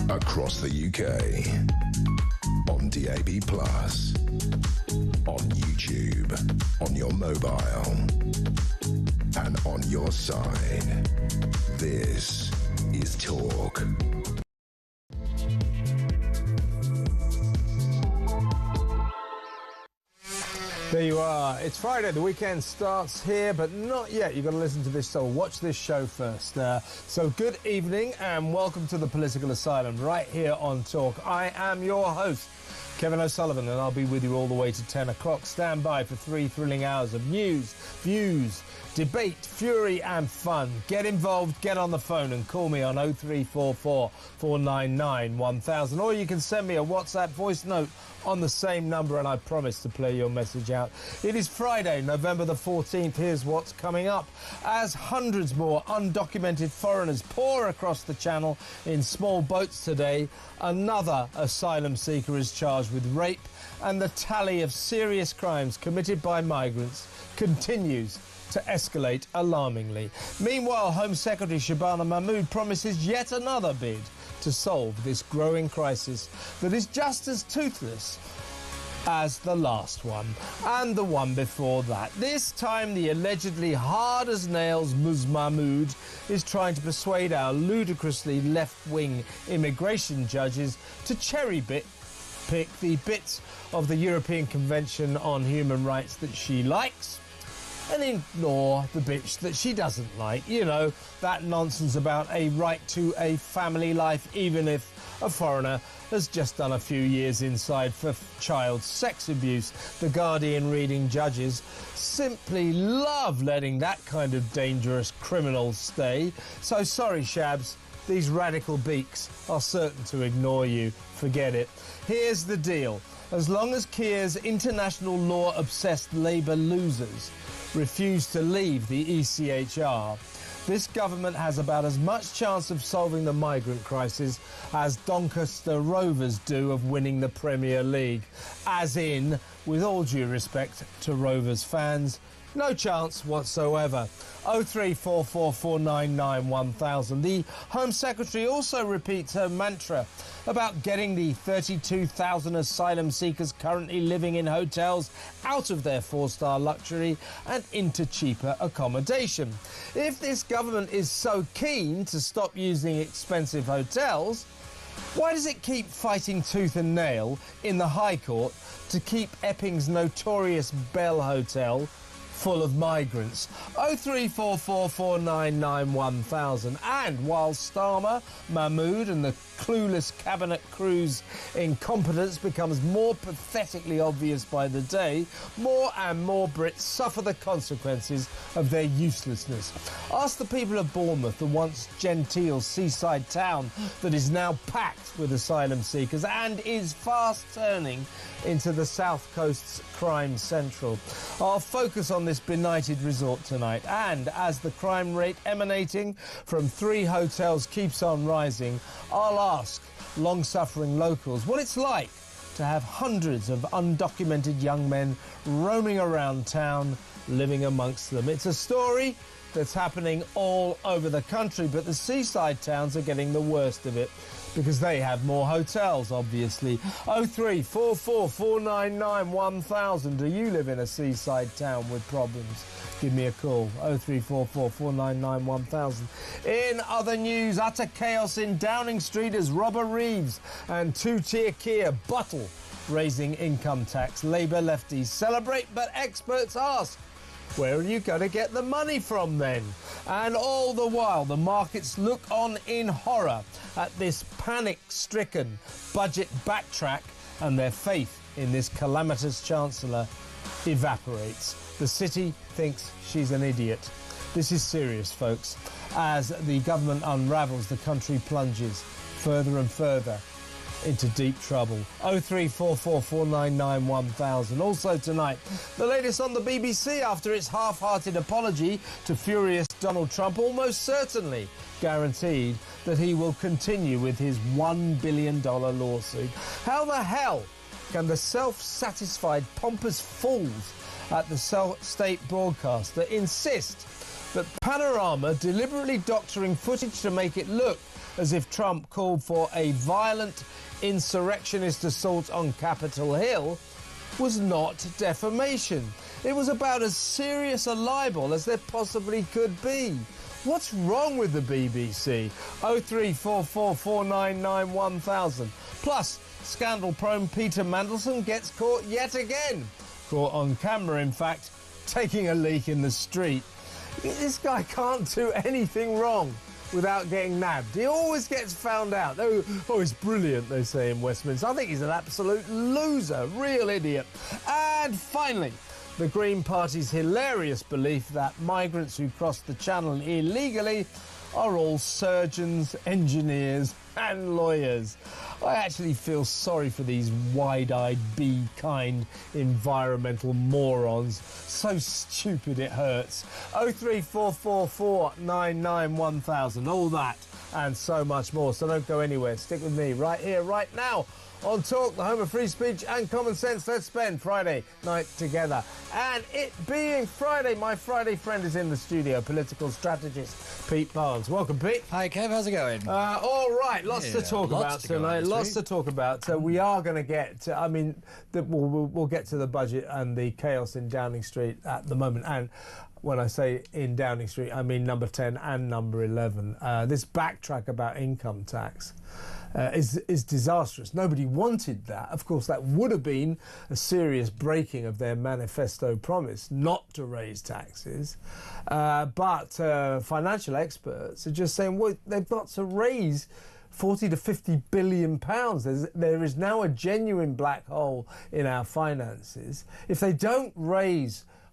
across the UK, on DAB+, on YouTube, on your mobile, and on your side. This is Talk. There you are. It's Friday. The weekend starts here, but not yet. You've got to listen to this, so watch this show first. So good evening and welcome to the Political Asylum right here on Talk. I am your host, Kevin O'Sullivan, and I'll be with you all the way to 10 o'clock. Stand by for 3 thrilling hours of news, views, debate, fury and fun. Get involved, get on the phone and call me on 0344 499 1000, or you can send me a WhatsApp voice note on the same number and I promise to play your message out. It is Friday, November the 14th. Here's what's coming up. As hundreds more undocumented foreigners pour across the channel in small boats today, another asylum seeker is charged with rape, and the tally of serious crimes committed by migrants continues to escalate alarmingly. Meanwhile, Home Secretary Shabana Mahmood promises yet another bid to solve this growing crisis that is just as toothless as the last one and the one before that. This time, the allegedly hard-as-nails Ms. Mahmood is trying to persuade our ludicrously left-wing immigration judges to cherry-pick the bits of the European Convention on Human Rights that she likes and ignore the bits that she doesn't like. You know, that nonsense about a right to a family life, even if a foreigner has just done a few years inside for child sex abuse. The Guardian reading judges simply love letting that kind of dangerous criminal stay. So sorry, Shabs, these radical beaks are certain to ignore you. Forget it. Here's the deal. As long as Keir's international law-obsessed Labour losers refuse to leave the ECHR, this government has about as much chance of solving the migrant crisis as Doncaster Rovers do of winning the Premier League. As in, with all due respect to Rovers fans, no chance whatsoever. 0344 499 1000. The Home Secretary also repeats her mantra about getting the 32,000 asylum seekers currently living in hotels out of their 4-star luxury and into cheaper accommodation. If this government is so keen to stop using expensive hotels, why does it keep fighting tooth and nail in the High Court to keep Epping's notorious Bell Hotel full of migrants? 0344 499 1000. And while Starmer, Mahmood and the clueless cabinet crew's incompetence becomes more pathetically obvious by the day, more and more Brits suffer the consequences of their uselessness. Ask the people of Bournemouth, the once genteel seaside town that is now packed with asylum seekers and is fast turning into the South Coast's crime central. I'll focus on this benighted resort tonight, and as the crime rate emanating from 3 hotels keeps on rising, I'll ask long-suffering locals what it's like to have hundreds of undocumented young men roaming around town, living amongst them. It's a story that's happening all over the country, but the seaside towns are getting the worst of it because they have more hotels, obviously. 0344 499 1000. Do you live in a seaside town with problems? Give me a call. 0344 499 1000. In other news, utter chaos in Downing Street as Robert Reeves and two-tier Keir bottle raising income tax. Labour lefties celebrate, but experts ask, where are you going to get the money from then? And all the while, the markets look on in horror at this panic-stricken budget backtrack, and their faith in this calamitous Chancellor evaporates. The city thinks she's an idiot. This is serious, folks. As the government unravels, the country plunges further and further into deep trouble. 0344 499 1000. Also tonight, the latest on the BBC after its half-hearted apology to furious Donald Trump almost certainly guaranteed that he will continue with his $1 billion lawsuit. How the hell can the self-satisfied pompous fools at the state broadcaster insist that Panorama deliberately doctoring footage to make it look as if Trump called for a violent insurrectionist assault on Capitol Hill was not defamation. It was about as serious a libel as there possibly could be. What's wrong with the BBC? 03444991000. Plus, scandal-prone Peter Mandelson gets caught yet again. Caught on camera, in fact, taking a leak in the street. This guy can't do anything wrong without getting nabbed. He always gets found out. Oh, he's brilliant, they say in Westminster. I think he's an absolute loser, real idiot. And finally, the Green Party's hilarious belief that migrants who cross the channel illegally are all surgeons, engineers and lawyers. I actually feel sorry for these wide-eyed, be-kind environmental morons. So stupid it hurts. 03444991000. All that and so much more. So don't go anywhere. Stick with me right here, right now. On Talk, the home of free speech and common sense. Let's spend Friday night together. And it being Friday, my Friday friend is in the studio, political strategist Pete Barnes. Welcome, Pete. Hi, Kev. How's it going? All right, lots to talk about tonight. Lots to talk about. We are going to get, we'll get to the budget and the chaos in Downing Street at the moment. And when I say in Downing Street, I mean number 10 and number 11. This backtrack about income tax is disastrous. Nobody wanted that. Of course, that would have been a serious breaking of their manifesto promise not to raise taxes. But financial experts are just saying, well, they've got to raise 40 to 50 billion pounds. There is now a genuine black hole in our finances. If they don't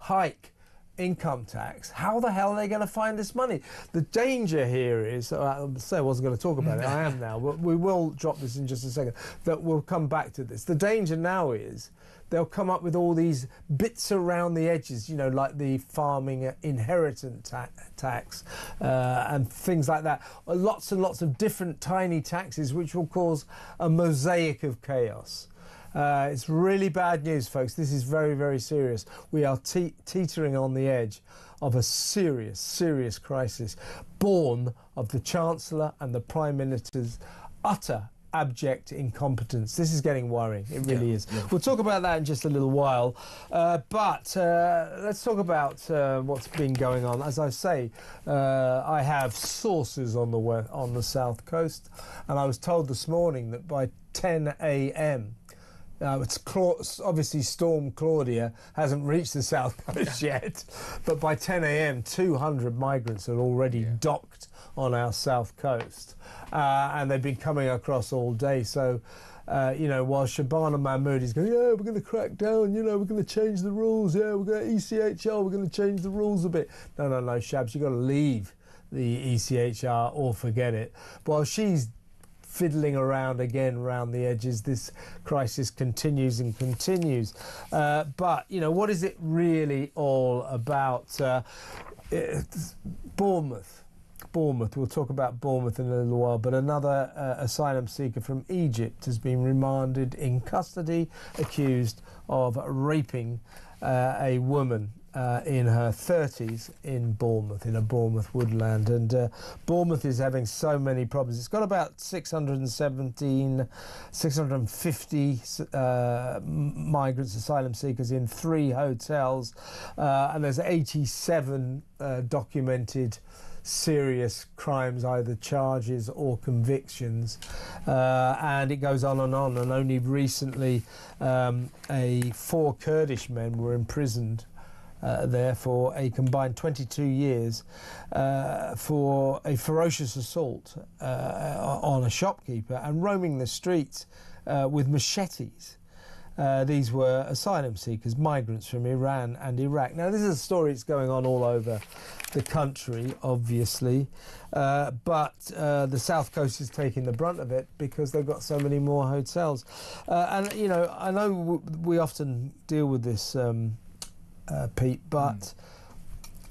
hike income tax, how the hell are they going to find this money? The danger here is, I wasn't going to talk about it, I am now, but we will drop this in just a second, that we'll come back to this. The danger now is they'll come up with all these bits around the edges, like the farming inheritance tax and things like that. Lots and lots of different tiny taxes which will cause a mosaic of chaos. It's really bad news, folks. This is very, very serious. We are teetering on the edge of a serious, serious crisis born of the Chancellor and the Prime Minister's utter abject incompetence. This is getting worrying. It really is. Yeah. We'll talk about that in just a little while. But let's talk about what's been going on. As I say, I have sources on the South Coast, and I was told this morning that by 10 a.m. Obviously Storm Claudia hasn't reached the South Coast yet, but by 10 a.m. 200 migrants are already docked on our South Coast, and they've been coming across all day. So, while Shabana Mahmood is going, we're going to crack down, we're going to change the rules, we're going to ECHR, we're going to change the rules a bit. No, Shabs, you've got to leave the ECHR or forget it. While she's fiddling around again around the edges, this crisis continues and continues. But, what is it really all about? Bournemouth. We'll talk about Bournemouth in a little while, but another asylum seeker from Egypt has been remanded in custody, accused of raping a woman in her 30s in Bournemouth, in a Bournemouth woodland. And Bournemouth is having so many problems. It's got about 650 migrants, asylum seekers in 3 hotels, and there's 87 documented serious crimes, either charges or convictions, and it goes on, and only recently 4 Kurdish men were imprisoned there for a combined 22 years for a ferocious assault on a shopkeeper and roaming the streets with machetes. These were asylum seekers, migrants from Iran and Iraq. Now, this is a story that's going on all over the country, obviously, but the South Coast is taking the brunt of it because they've got so many more hotels. And, I know we often deal with this, Pete, but,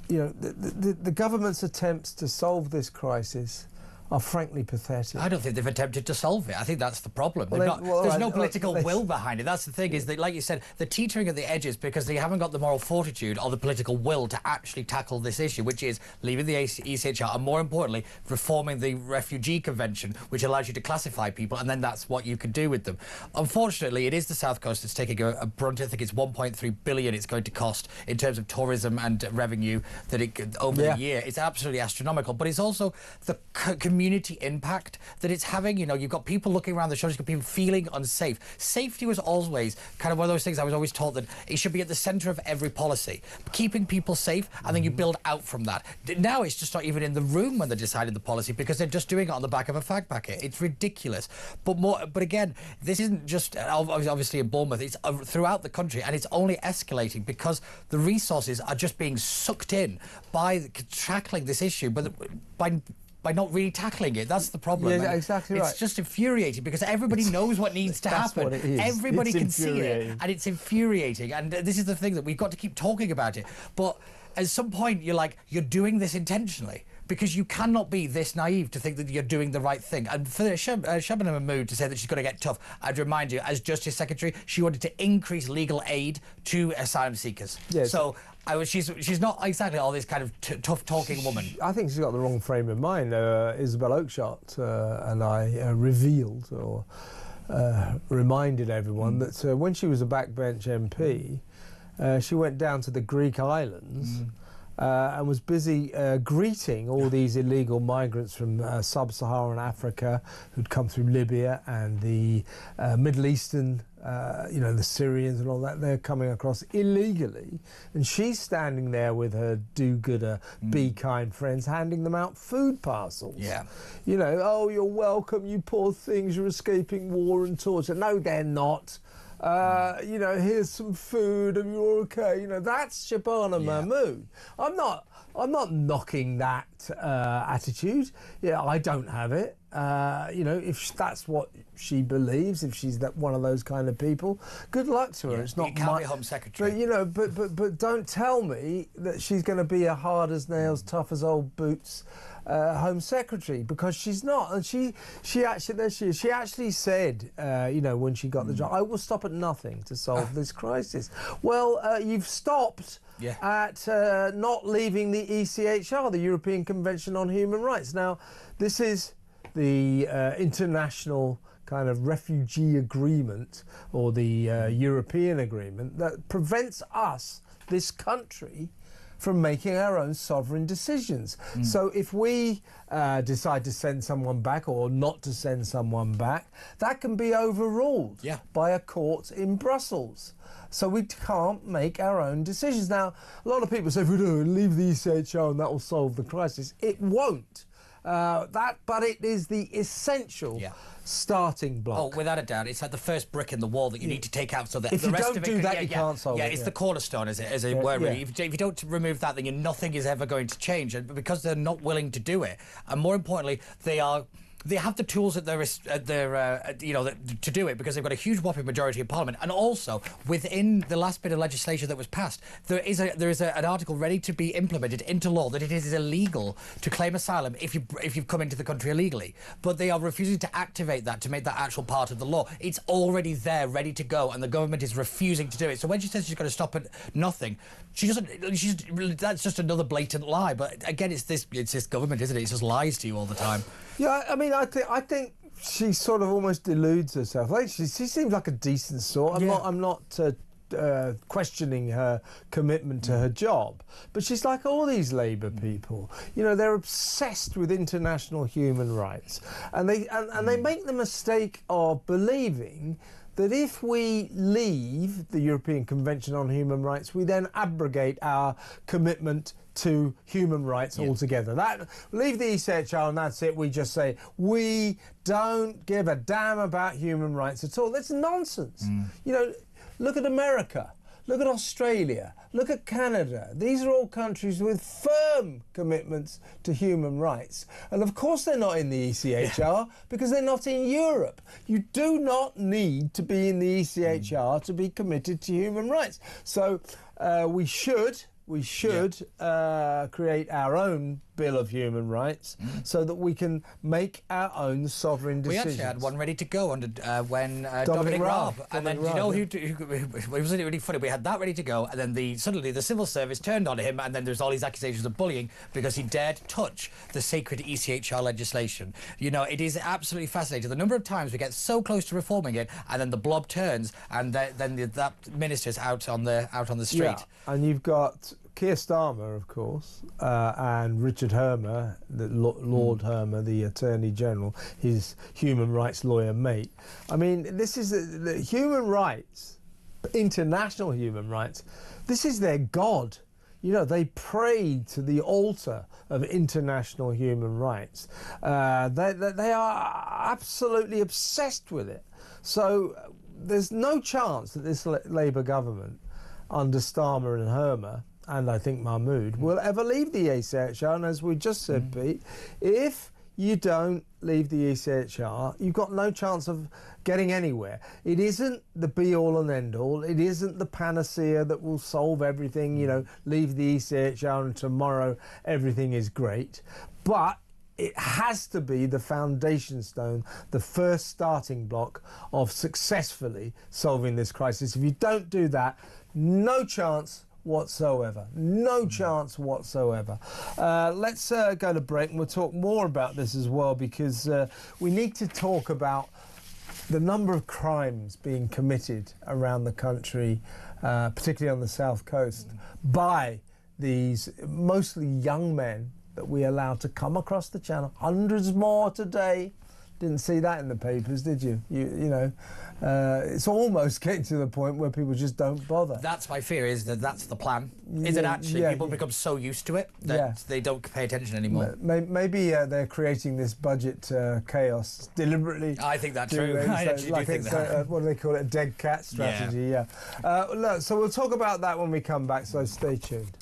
the government's attempts to solve this crisis are frankly pathetic. I don't think they've attempted to solve it. I think that's the problem. Well, there's no political will behind it. That's the thing, is that, like you said, they're teetering at the edges because they haven't got the moral fortitude or the political will to actually tackle this issue, which is leaving the ECHR and, more importantly, reforming the Refugee Convention, which allows you to classify people, and then that's what you can do with them. Unfortunately, it is the South Coast that's taking a brunt. I think it's 1.3 billion it's going to cost in terms of tourism and revenue that over the year. It's absolutely astronomical, but it's also the community impact that it's having. You know, you've got people looking around the shoulders, you've got people feeling unsafe. Safety was always kind of one of those things. I was always taught that it should be at the centre of every policy, keeping people safe, and then you build out from that. Now it's just not even in the room when they decided the policy, because they're just doing it on the back of a fag packet. It's ridiculous. But again, this isn't just obviously in Bournemouth. It's throughout the country, and it's only escalating because the resources are just being sucked in by tackling this issue, but by not really tackling it. That's the problem. Yeah, exactly right. It's just infuriating because everybody knows what needs to happen. What it is. Everybody can see it, and it's infuriating. And this is the thing, that we've got to keep talking about it. But at some point, you're doing this intentionally, because you cannot be this naive to think that you're doing the right thing. And for Shabana Mahmood to say that she's going to get tough, I'd remind you, as Justice Secretary, she wanted to increase legal aid to asylum seekers. Yes. So she's not exactly all this kind of tough-talking woman. I think she's got the wrong frame of mind. Isabel Oakeshott and I revealed or reminded everyone that when she was a backbench MP, she went down to the Greek islands and was busy greeting all these illegal migrants from sub-Saharan Africa who'd come through Libya and the Middle Eastern, the Syrians and all that. They're coming across illegally, and she's standing there with her do-gooder, be kind friends, handing them out food parcels. Yeah. You know, oh, you're welcome, you poor things, you're escaping war and torture. No, they're not. Here's some food and you're okay. You know, that's Shabana Mahmood. I'm not knocking that attitude. Yeah, I don't have it. If that's what she believes, if she's one of those kind of people, good luck to her. Yeah, it's not you can't be Home Secretary. But but don't tell me that she's going to be a hard as nails, tough as old boots Home Secretary, because she's not. And she actually said, when she got the job, I will stop at nothing to solve this crisis. Well, you've stopped at not leaving the ECHR, the European Convention on Human Rights. Now, this is the international kind of refugee agreement, or the European agreement, that prevents us, this country, from making our own sovereign decisions. So if we decide to send someone back or not to send someone back, that can be overruled by a court in Brussels. So we can't make our own decisions. Now, a lot of people say, if we do, leave the ECHR and that will solve the crisis. It won't. But it is the essential starting block. Oh, without a doubt, it's like the first brick in the wall that you need to take out, so that if the rest don't of it do that, you can't solve it. Yeah, it's the cornerstone, as it were. Really. If you don't remove that, then nothing is ever going to change. And because they're not willing to do it, and more importantly, they have the tools at to do it, because they've got a huge whopping majority in Parliament, and also within the last bit of legislation that was passed, there is an article ready to be implemented into law that it is illegal to claim asylum if you've come into the country illegally. But they are refusing to activate that, to make that actual part of the law. It's already there, ready to go, and the government is refusing to do it. So when she says she's going to stop at nothing, that's just another blatant lie. But again, it's this government, isn't it? It just lies to you all the time. Yeah, I mean, I think she sort of almost deludes herself. Like she seems like a decent sort. I'm not questioning her commitment to her job, but she's like all these Labour people. You know, they're obsessed with international human rights, and they make the mistake of believing that if we leave the European Convention on Human Rights, we then abrogate our commitment to human rights altogether. Leave the ECHR and that's it. We just say, we don't give a damn about human rights at all. That's nonsense. You know, look at America, look at Australia, look at Canada. These are all countries with firm commitments to human rights. And of course they're not in the ECHR because they're not in Europe. You do not need to be in the ECHR to be committed to human rights. So we should create our own Bill of Human Rights so that we can make our own sovereign decisions. We actually had one ready to go under when Dominic Raab. And then, you know, it was really funny. We had that ready to go, and then suddenly the civil service turned on him, and then there's all these accusations of bullying because he dared touch the sacred ECHR legislation. You know, it is absolutely fascinating. The number of times we get so close to reforming it, and then the blob turns, and then that minister's out on the street. Yeah, and you've got Keir Starmer, of course, and Richard Hermer, Lord Hermer, the Attorney General, his human rights lawyer mate. I mean, this is the human rights, international human rights. This is their god. You know, they pray to the altar of international human rights. They are absolutely obsessed with it. So there's no chance that this Labour government, under Starmer and Hermer, and I think Mahmood, will ever leave the ECHR. And as we just said, Pete, if you don't leave the ECHR, you've got no chance of getting anywhere. It isn't the be-all and end-all. It isn't the panacea that will solve everything, you know, leave the ECHR and tomorrow everything is great. But it has to be the foundation stone, the first starting block of successfully solving this crisis. If you don't do that, no chance whatsoever. No chance whatsoever. Let's go to break, and we'll talk more about this as well, because we need to talk about the number of crimes being committed around the country, particularly on the south coast, by these mostly young men that we allow to come across the channel. Hundreds more today. Didn't see that in the papers, did you? You know, it's almost getting to the point where people just don't bother. That's my fear, is that that's the plan. Is it actually people become so used to it that they don't pay attention anymore? Maybe they're creating this budget chaos deliberately. I think that's true. I actually do think that. What do they call it? A dead cat strategy, yeah. Look, so we'll talk about that when we come back, so stay tuned.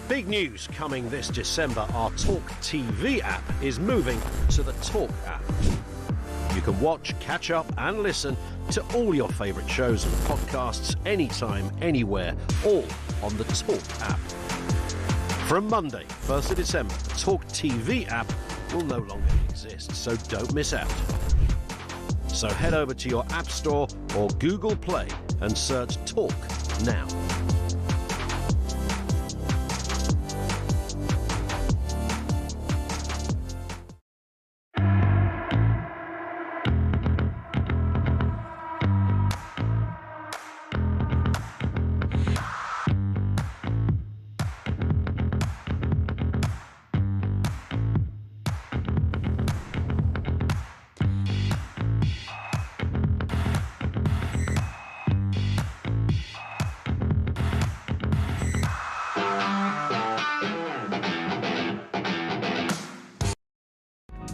Big news coming this December. Our talkTV app is moving to the Talk app. You can watch, catch up and listen to all your favourite shows and podcasts anytime, anywhere, all on the Talk app. From Monday, 1st of December, the talkTV app will no longer exist, so don't miss out. So head over to your App Store or Google Play and search Talk now.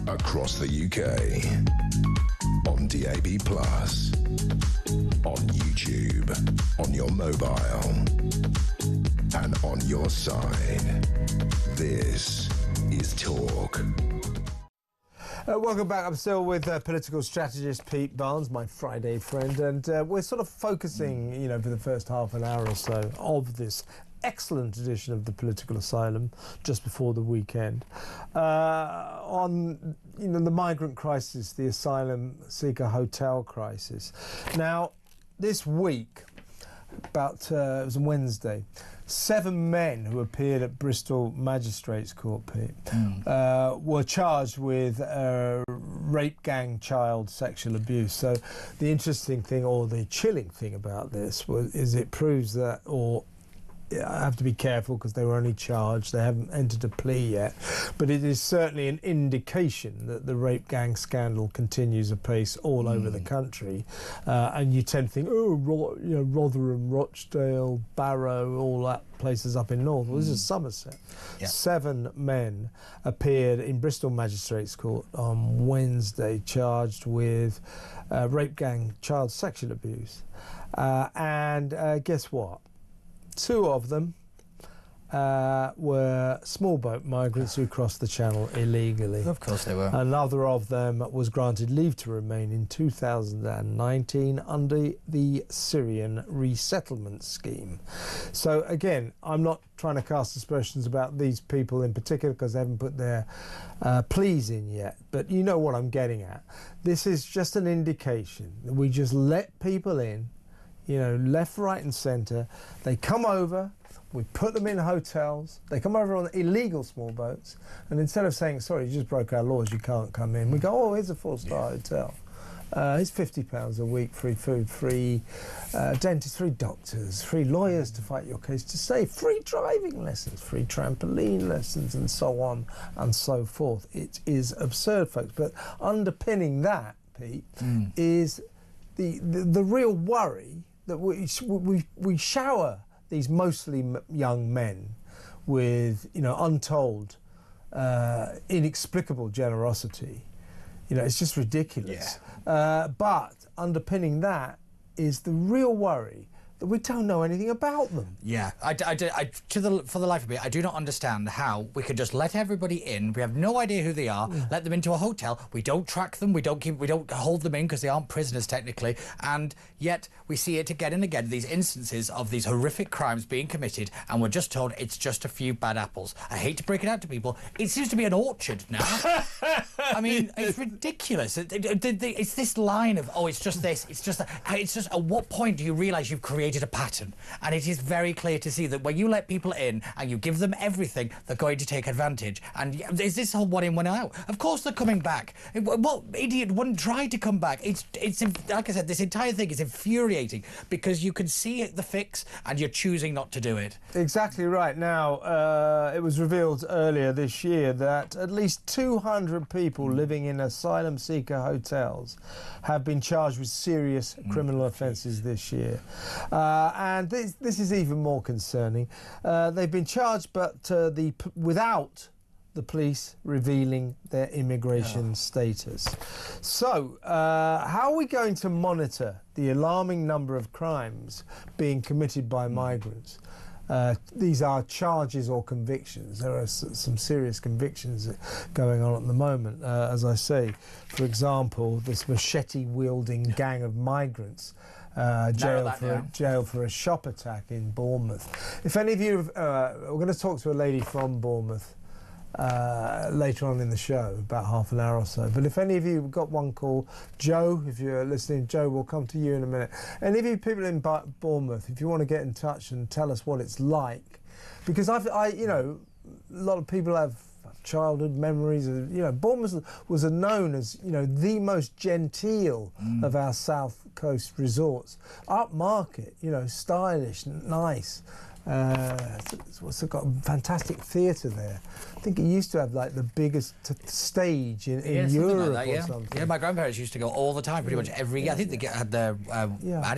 Across the UK, on DAB+, on YouTube, on your mobile, and on your side. This is Talk. Welcome back. I'm still with political strategist Pete Barnes, my Friday friend, and we're sort of focusing, for the first half an hour or so of this excellent edition of the Political Asylum just before the weekend on the migrant crisis, the asylum seeker hotel crisis. Now, this week, it was on Wednesday, 7 men who appeared at Bristol Magistrates Court, Pete, were charged with rape, gang, child sexual abuse. So the interesting thing, or the chilling thing about this, is it proves that, I have to be careful because they were only charged, they haven't entered a plea yet, but it is certainly an indication that the rape gang scandal continues apace all over the country, and you tend to think, Rotherham, Rochdale, Barrow, all that places up in North. Well, this is Somerset. Yeah. 7 men appeared in Bristol Magistrates Court on Wednesday charged with rape, gang, child sexual abuse, and guess what? 2 of them were small boat migrants who crossed the channel illegally. Of course they were. Another of them was granted leave to remain in 2019 under the Syrian resettlement scheme. So again, I'm not trying to cast aspersions about these people in particular because they haven't put their pleas in yet, but you know what I'm getting at. This is just an indication that we just let people in, left, right and centre. They come over, we put them in hotels, they come over on illegal small boats, and instead of saying, sorry, you just broke our laws, you can't come in, we go, oh, here's a 4-star hotel. Here's £50 a week, free food, free dentists, free doctors, free lawyers to fight your case, to say free driving lessons, free trampoline lessons, and so on and so forth. It is absurd, folks. But underpinning that, Pete, is the real worry that we shower these mostly young men with, untold, inexplicable generosity. It's just ridiculous. Yeah. But underpinning that is the real worry that we don't know anything about them. Yeah, for the life of me, I do not understand how we could just let everybody in. We have no idea who they are. Let them into a hotel. We don't track them. We don't hold them in because they aren't prisoners technically. And yet we see it again and again. These instances of these horrific crimes being committed, and we're just told it's just a few bad apples. I hate to break it out to people. It seems to be an orchard now. I mean, it's ridiculous. It's this line of it's just this. It's just that. It's just at what point do you realise you've created a pattern? And it is very clear to see that when you let people in and you give them everything, they're going to take advantage. And is this whole 1 in, 1 out? Of course they're coming back. What idiot wouldn't try to come back? It's like I said, this entire thing is infuriating because you can see the fix and you're choosing not to do it. Exactly right. Now, it was revealed earlier this year that at least 200 people living in asylum seeker hotels have been charged with serious criminal offences this year. And this is even more concerning. They've been charged, but without the police revealing their immigration status. So, how are we going to monitor the alarming number of crimes being committed by migrants? These are charges or convictions. There are some serious convictions going on at the moment. As I say, for example, this machete-wielding gang of migrants jail for a shop attack in Bournemouth. If any of you, we're going to talk to a lady from Bournemouth later on in the show, about half an hour or so. But if any of you got one call, Joe, if you're listening, Joe, we'll come to you in a minute. Any of you people in Bournemouth, if you want to get in touch and tell us what it's like, because you know, a lot of people have childhood memories of, you know, Bournemouth was known as, you know, the most genteel of our south coast resorts. Upmarket, you know, stylish, nice. It's got a fantastic theatre there. I think it used to have like the biggest stage in Europe like that, or something. Yeah, my grandparents used to go all the time, pretty much every year. I think they had their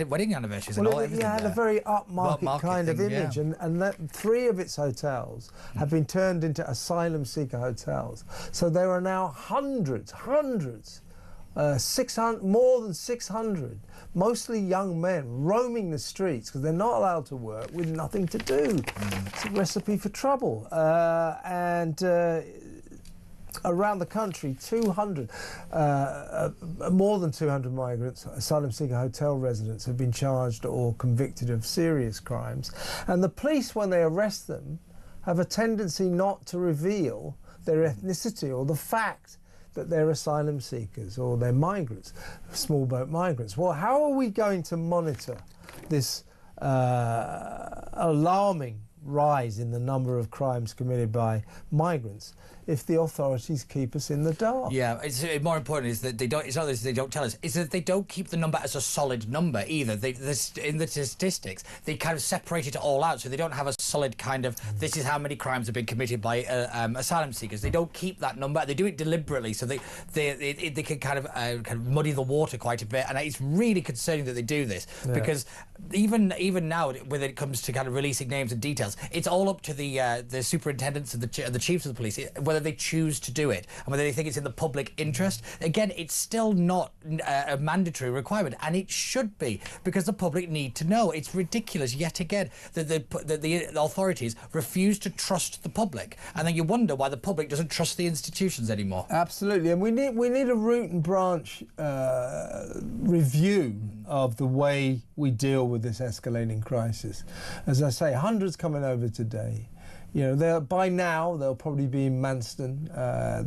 wedding anniversaries and all. Everything had a very upmarket kind of image, yeah. and that 3 of its hotels have been turned into asylum seeker hotels. So there are now hundreds, 600, more than 600, mostly young men roaming the streets because they're not allowed to work with nothing to do. It's a recipe for trouble. Around the country, 200, more than 200 migrants, asylum seeker hotel residents, have been charged or convicted of serious crimes. And the police, when they arrest them, have a tendency not to reveal their ethnicity or the fact that they're asylum seekers or they're migrants, small boat migrants. Well, how are we going to monitor this alarming rise in the number of crimes committed by migrants if the authorities keep us in the dark? Yeah, it's more important is that they don't. It's not that they don't tell us. It's that they don't keep the number as a solid number either. In the statistics, they kind of separate it all out, so they don't have a solid kind of this is how many crimes have been committed by asylum seekers. They don't keep that number. They do it deliberately, so they can kind of muddy the water quite a bit. And it's really concerning that they do this because even now, when it comes to kind of releasing names and details, it's all up to the superintendents and the chiefs of the police whether they choose to do it and whether they think it's in the public interest. Again, it's still not a mandatory requirement, and it should be, because the public need to know. It's ridiculous, yet again, that the authorities refuse to trust the public, and then you wonder why the public doesn't trust the institutions anymore. Absolutely, and we need a root and branch review of the way we deal with this escalating crisis. As I say, hundreds coming over today. You know, by now they'll probably be in Manston,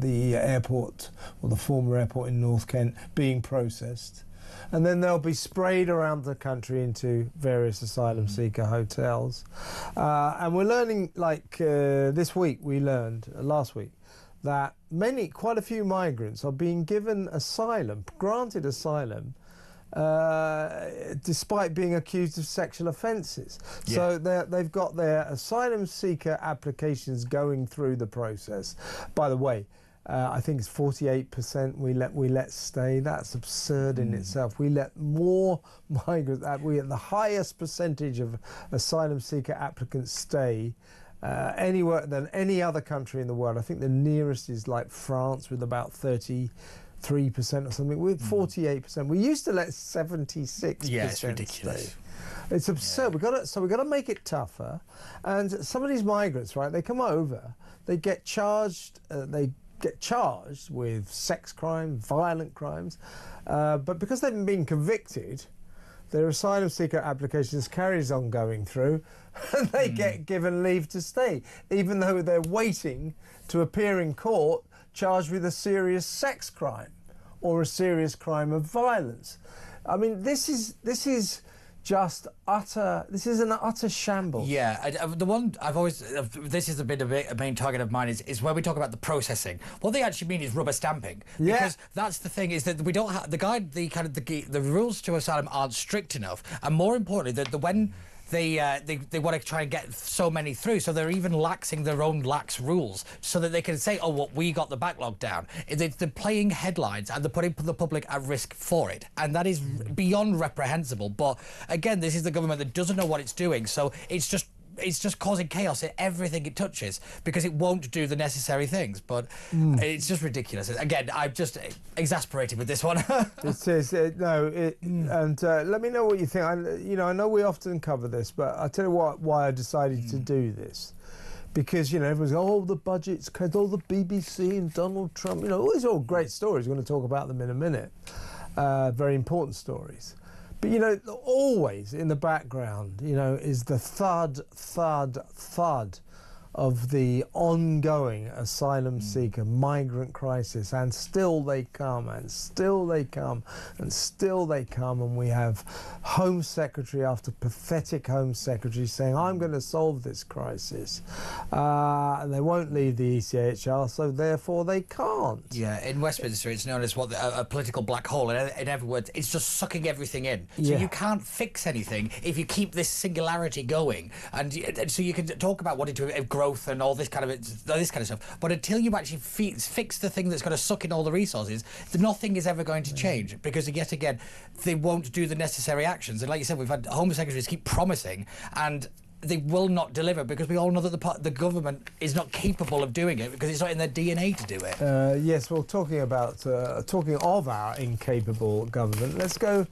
the airport, or the former airport in North Kent, being processed. And then they'll be sprayed around the country into various asylum seeker hotels. And we're learning, like this week we learned, last week, that quite a few migrants are being given asylum, granted asylum, despite being accused of sexual offences. Yeah. So they've got their asylum seeker applications going through the process. By the way, I think it's 48% we let stay. That's absurd in itself. We let more migrants, we at the highest percentage of asylum seeker applicants stay anywhere than any other country in the world. I think the nearest is like France with about 33% or something. We're 48%. We used to let 76%. Yeah, it's ridiculous. Stay. It's absurd. Yeah. We've got to make it tougher. And some of these migrants, right? They come over. They get charged. With sex crimes, violent crimes, but because they haven't been convicted, their asylum seeker applications carries on going through, and they get given leave to stay, even though they're waiting to appear in court charged with a serious sex crime or a serious crime of violence. I mean, this is just utter. This is an utter shambles. Yeah, the one I've always. This is a main target of mine is when we talk about the processing. What they actually mean is rubber stamping. Yeah. Because that's the thing, is that we don't have the rules to asylum aren't strict enough, and more importantly, when they want to try and get so many through, so they're even laxing their own lax rules so that they can say, oh, well, we got the backlog down. They're playing headlines and they're putting the public at risk for it, and that is beyond reprehensible. But again, this is the government that doesn't know what it's doing, so it's just it's just causing chaos in everything it touches because it won't do the necessary things. But it's just ridiculous. Again, I'm just exasperated with this one. It is. And let me know what you think. I know we often cover this, but I'll tell you why I decided to do this. Because, everyone's going, oh, the budgets, all the BBC and Donald Trump, all these are all great stories. We're going to talk about them in a minute. Very important stories. But, always in the background, is the thud of the ongoing asylum seeker migrant crisis, and still they come, and still they come, and still they come, and we have Home Secretary after pathetic Home Secretary saying, I'm going to solve this crisis, and they won't leave the ECHR, so therefore they can't. Yeah, in Westminster it's known as a political black hole, and in other words, it's just sucking everything in. So you can't fix anything if you keep this singularity going, and so you can talk about wanting to growth and all this kind of stuff, but until you actually fix the thing that's going to suck in all the resources, nothing is ever going to change, because yet again they won't do the necessary actions. And like you said, we've had Home Secretaries keep promising and they will not deliver, because we all know that the government is not capable of doing it because it's not in their DNA to do it. Yes, well, talking of our incapable government, let's go.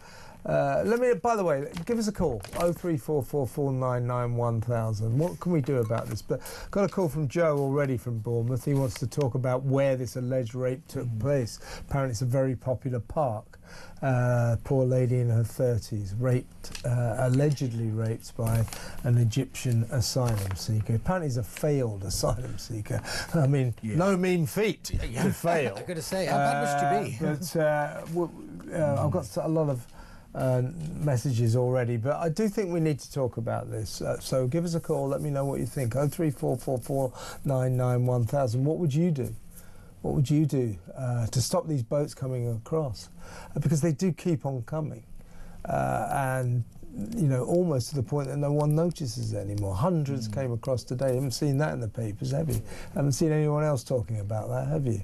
By the way, give us a call, 03444991000. What can we do about this? But got a call from Joe already from Bournemouth. He wants to talk about where this alleged rape took place. Apparently it's a very popular park. Poor lady in her 30s, allegedly raped by an Egyptian asylum seeker. Apparently he's a failed asylum seeker. I mean, no mean feat to fail. I've got to say, how bad must you be? But I've got a lot of messages already, but I do think we need to talk about this. So give us a call, let me know what you think. 03444991000. What would you do? What would you do to stop these boats coming across? Because they do keep on coming. And, almost to the point that no one notices anymore. Hundreds came across today. You haven't seen that in the papers, have you? Haven't seen anyone else talking about that, have you?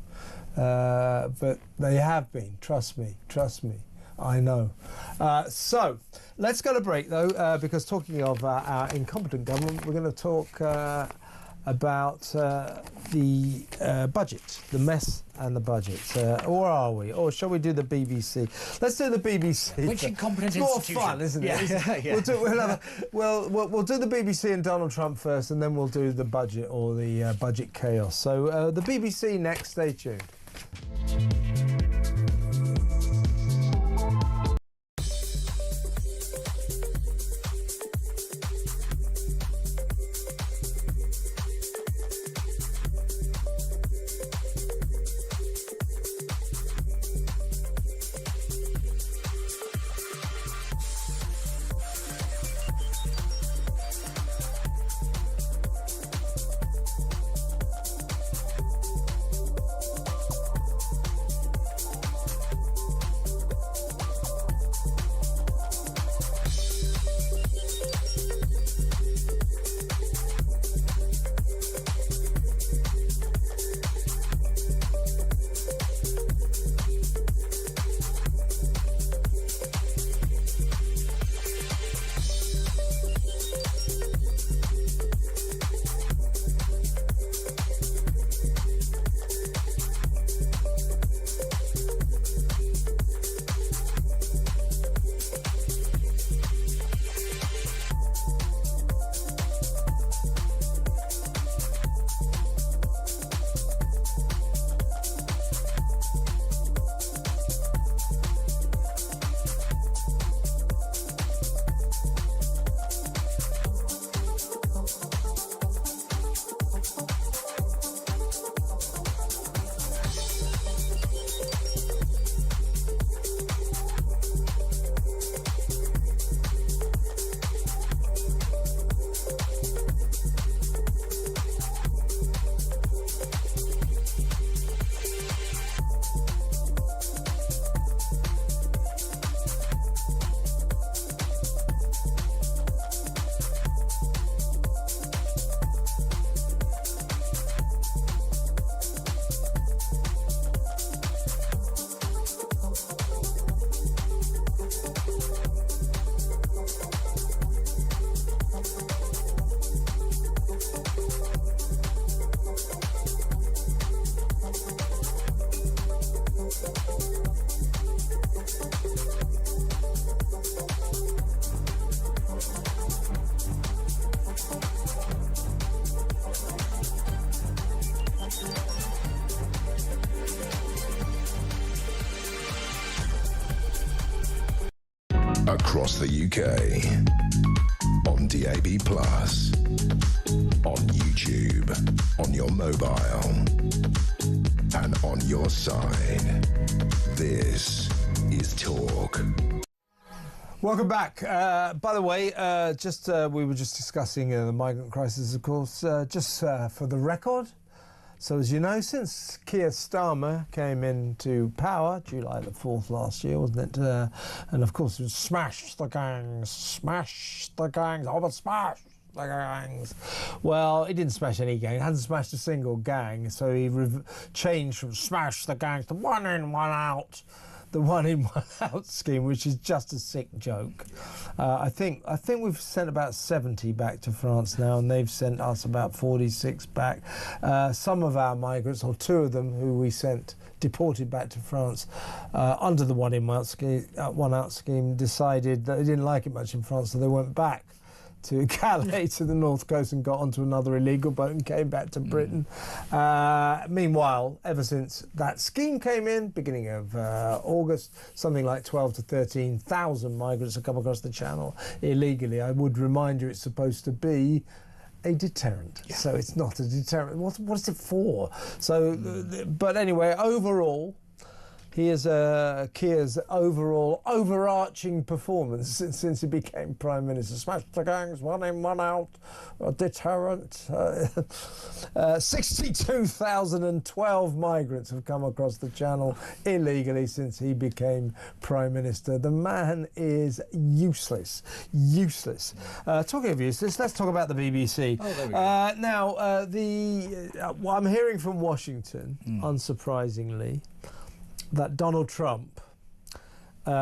But they have been. Trust me. I know. So let's go to break, though, because talking of our incompetent government, we're going to talk about the budget, the mess and the budget. Or are we? Or shall we do the BBC? Let's do the BBC. Which incompetent it's institution? More fun, isn't it? Yeah. We'll do the BBC and Donald Trump first, and then we'll do the budget or the budget chaos. So the BBC next. Stay tuned. across the UK, on DAB+, on YouTube, on your mobile, and on your side. This is Talk. Welcome back. By the way, we were just discussing the migrant crisis, of course, for the record. So as you know, since Keir Starmer came into power, July the 4th last year, wasn't it? And of course it was smash the gangs, I will smash the gangs. Well, he didn't smash any gang, he hasn't smashed a single gang, so he changed from smash the gangs to one in, one out. The one in, one out scheme, which is just a sick joke. I think we've sent about 70 back to France now, and they've sent us about 46 back. Some of our migrants, or two of them who we sent deported back to France under the one in, one out scheme, decided that they didn't like it much in France, so they went back to Calais, to the north coast, and got onto another illegal boat and came back to Britain. Meanwhile, ever since that scheme came in, beginning of August, something like 12 to 13,000 migrants have come across the Channel illegally. I would remind you, it's supposed to be a deterrent. Yeah. So it's not a deterrent. What is it for? So, but anyway, overall, here's Keir's overall overarching performance since he became Prime Minister. Smash the gangs, one in, one out, a deterrent. 62,012 migrants have come across the Channel illegally since he became Prime Minister. The man is useless. Useless. Talking of useless, let's talk about the BBC. Oh, there we go. Now, what I'm hearing from Washington, unsurprisingly, that Donald Trump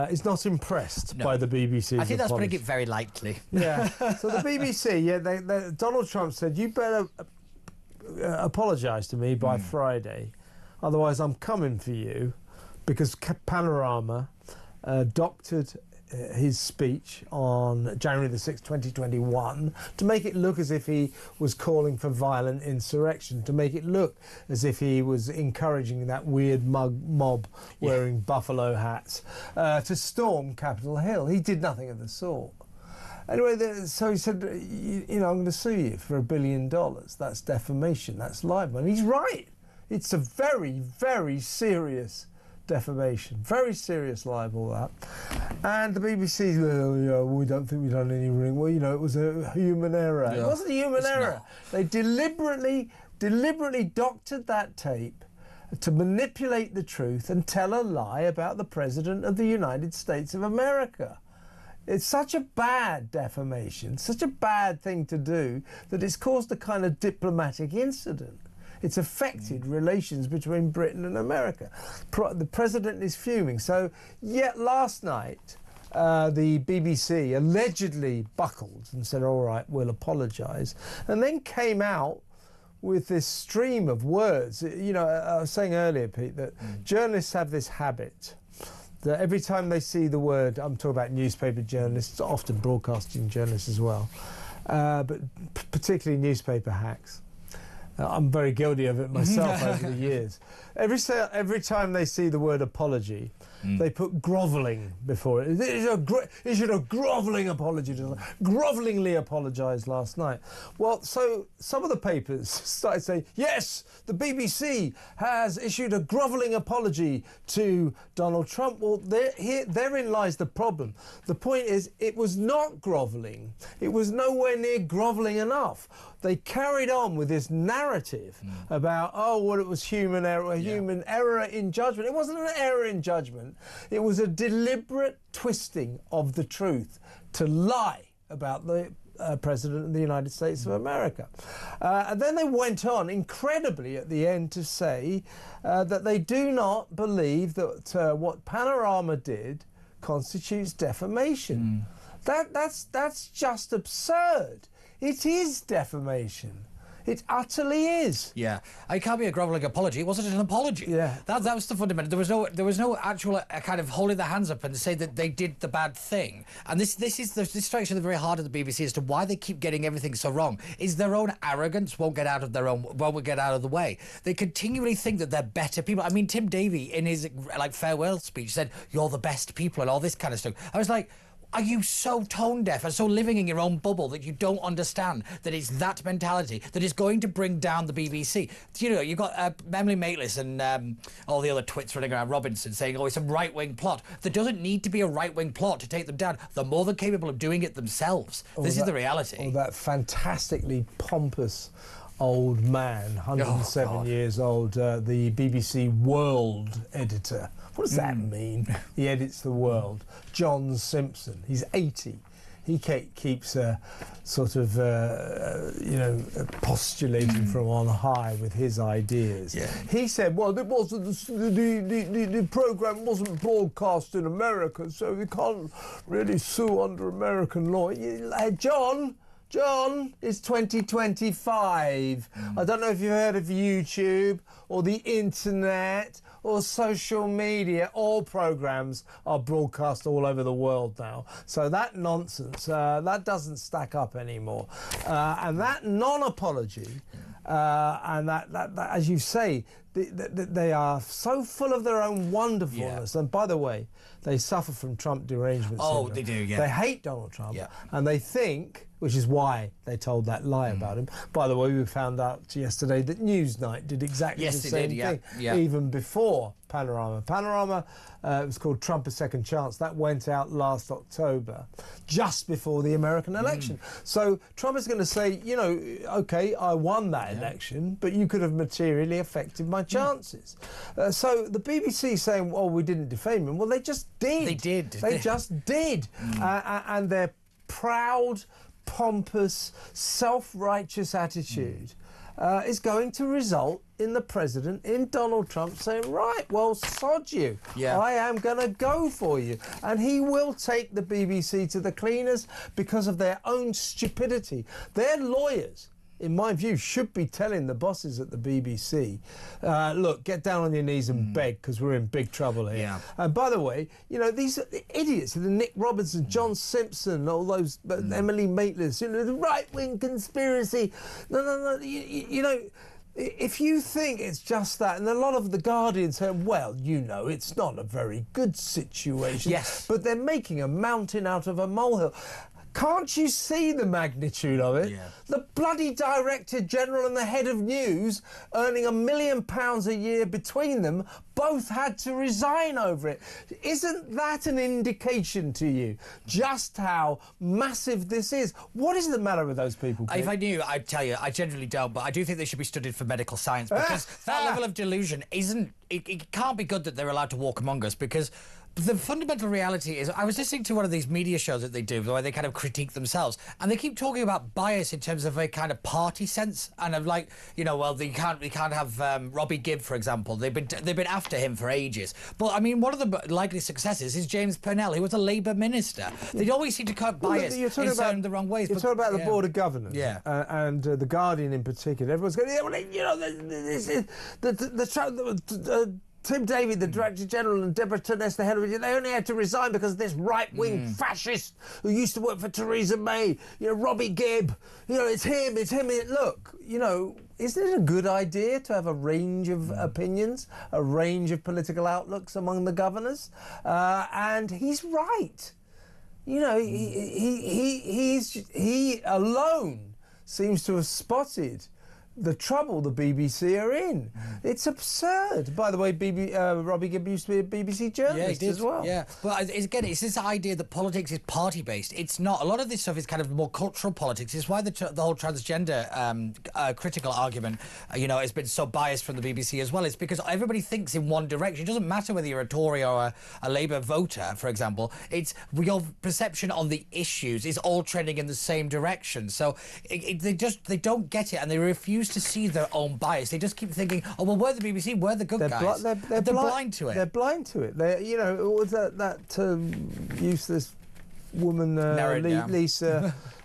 is not impressed by the BBC. I think that's putting it very lightly. Yeah. So the BBC, Donald Trump said, you better apologise to me by Friday, otherwise I'm coming for you, because Panorama doctored his speech on January the 6th, 2021, to make it look as if he was calling for violent insurrection, to make it look as if he was encouraging that weird mob wearing buffalo hats to storm Capitol Hill. He did nothing of the sort. Anyway, so he said, I'm going to sue you for $1 billion. That's defamation, that's libel. And he's right. It's a very, very serious defamation, very serious libel, that. And the BBC, we don't think we've done any wrong. Well, it was a human error. Yeah. It wasn't a human error. They deliberately doctored that tape to manipulate the truth and tell a lie about the President of the United States of America. It's such a bad defamation, such a bad thing to do, that it's caused a kind of diplomatic incident. It's affected relations between Britain and America. The President is fuming. So, yet last night, the BBC allegedly buckled and said, all right, we'll apologise, and then came out with this stream of words. I was saying earlier, Pete, that journalists have this habit that every time they see the word, I'm talking about newspaper journalists, often broadcasting journalists as well, but particularly newspaper hacks. I'm very guilty of it myself over the years. Every time they see the word apology, they put grovelling before it. Issued a grovelling apology. Grovelingly apologised last night. Well, so some of the papers started saying, yes, the BBC has issued a grovelling apology to Donald Trump. Well, therein lies the problem. The point is, it was not grovelling. It was nowhere near grovelling enough. They carried on with this narrative about, it was human error, human error in judgment. It wasn't an error in judgment. It was a deliberate twisting of the truth to lie about the President of the United States of America. And then they went on, incredibly, at the end to say that they do not believe that what Panorama did constitutes defamation. That's just absurd. It is defamation. It utterly is. Yeah, it can't be a grovelling apology. It wasn't an apology. Yeah, that was the fundamental. There was no actual kind of holding their hands up and say that they did the bad thing. And this strikes at the very heart of the BBC as to why they keep getting everything so wrong. Is their own arrogance won't get out of the way. They continually think that they're better people. I mean, Tim Davie in his farewell speech said, "You're the best people," and all this kind of stuff. I was like, Are you so tone deaf and so living in your own bubble that you don't understand that it's that mentality that is going to bring down the BBC? You know, you've got Emily Maitlis and all the other twits running around Robinson saying, oh, it's a right-wing plot. There doesn't need to be a right-wing plot to take them down. They're more than capable of doing it themselves. This is the reality. Oh, that fantastically pompous old man, 107 years old, the BBC World editor. What does that mean? He edits the World. John Simpson. He's 80. He keeps sort of, postulating from on high with his ideas. Yeah. He said, well, it wasn't the programme wasn't broadcast in America, so we can't really sue under American law. John, it's 2025. I don't know if you've heard of YouTube or the internet or social media. All programmes are broadcast all over the world now. So that nonsense, that doesn't stack up anymore. And that non-apology, and that, as you say, they are so full of their own wonderfulness. Yeah. And by the way, they suffer from Trump derangement syndrome. Oh, they do, yeah. They hate Donald Trump, and they think, which is why they told that lie about him. By the way, we found out yesterday that Newsnight did exactly the same thing, even before Panorama. Panorama, it was called Trump a Second Chance. That went out last October, just before the American election. So Trump is going to say, you know, OK, I won that election, but you could have materially affected my chances. So the BBC saying, well, we didn't defame him. Well, they just did. They did. They just did. And their proud, pompous, self-righteous attitude is going to result in the president, in Donald Trump, saying, right, well, sod you. Yeah. I am going to go for you. And he will take the BBC to the cleaners because of their own stupidity. Their lawyers, in my view, should be telling the bosses at the BBC, look, get down on your knees and beg, because we're in big trouble here. Yeah. And by the way, you know, these idiots, the Nick Robinson, John Simpson, all those, Emily Maitlis, you know, the right-wing conspiracy. No, you know, if you think it's just that, and a lot of the Guardian say, well, you know, it's not a very good situation. Yes. But they're making a mountain out of a molehill. Can't you see the magnitude of it? Yeah. The bloody Director General and the head of news, earning £1 million a year between them, both had to resign over it. Isn't that an indication to you just how massive this is? What is the matter with those people, Pete? If I knew, I'd tell you. I generally don't, but I do think they should be studied for medical science, because that level of delusion isn't... It can't be good that they're allowed to walk among us, because... The fundamental reality is, I was listening to one of these media shows that they do, where they kind of critique themselves, and they keep talking about bias in terms of a kind of party sense, and of like, you know, well, we can't have Robbie Gibb, for example. They've been after him for ages. But I mean, one of the likely successes is James Purnell, who was a Labour minister. They always seem to cut bias in the wrong ways. You're talking about the Board of Governors, and the Guardian in particular. Everyone's going, yeah, well, you know, Tim Davie, the Director General, and Deborah Turness, the head of it, they only had to resign because of this right-wing fascist who used to work for Theresa May. You know, Robbie Gibb. You know, it's him. Look, you know, isn't it a good idea to have a range of opinions, a range of political outlooks among the governors? And he's right. You know, he alone seems to have spotted the trouble the BBC are in. It's absurd. By the way, Robbie Gibb used to be a BBC journalist as well. Yeah, but again, it's this idea that politics is party-based. It's not. A lot of this stuff is kind of more cultural politics. It's why the whole transgender critical argument, you know, has been so biased from the BBC as well. It's because everybody thinks in one direction. It doesn't matter whether you're a Tory or a Labour voter, for example. It's your perception on the issues is all trending in the same direction. So they don't get it, and they refuse to see their own bias. They just keep thinking, oh, well, we're the BBC, we're the good guys. They're blind to it. They're blind to it. They, you know, what was that useless woman,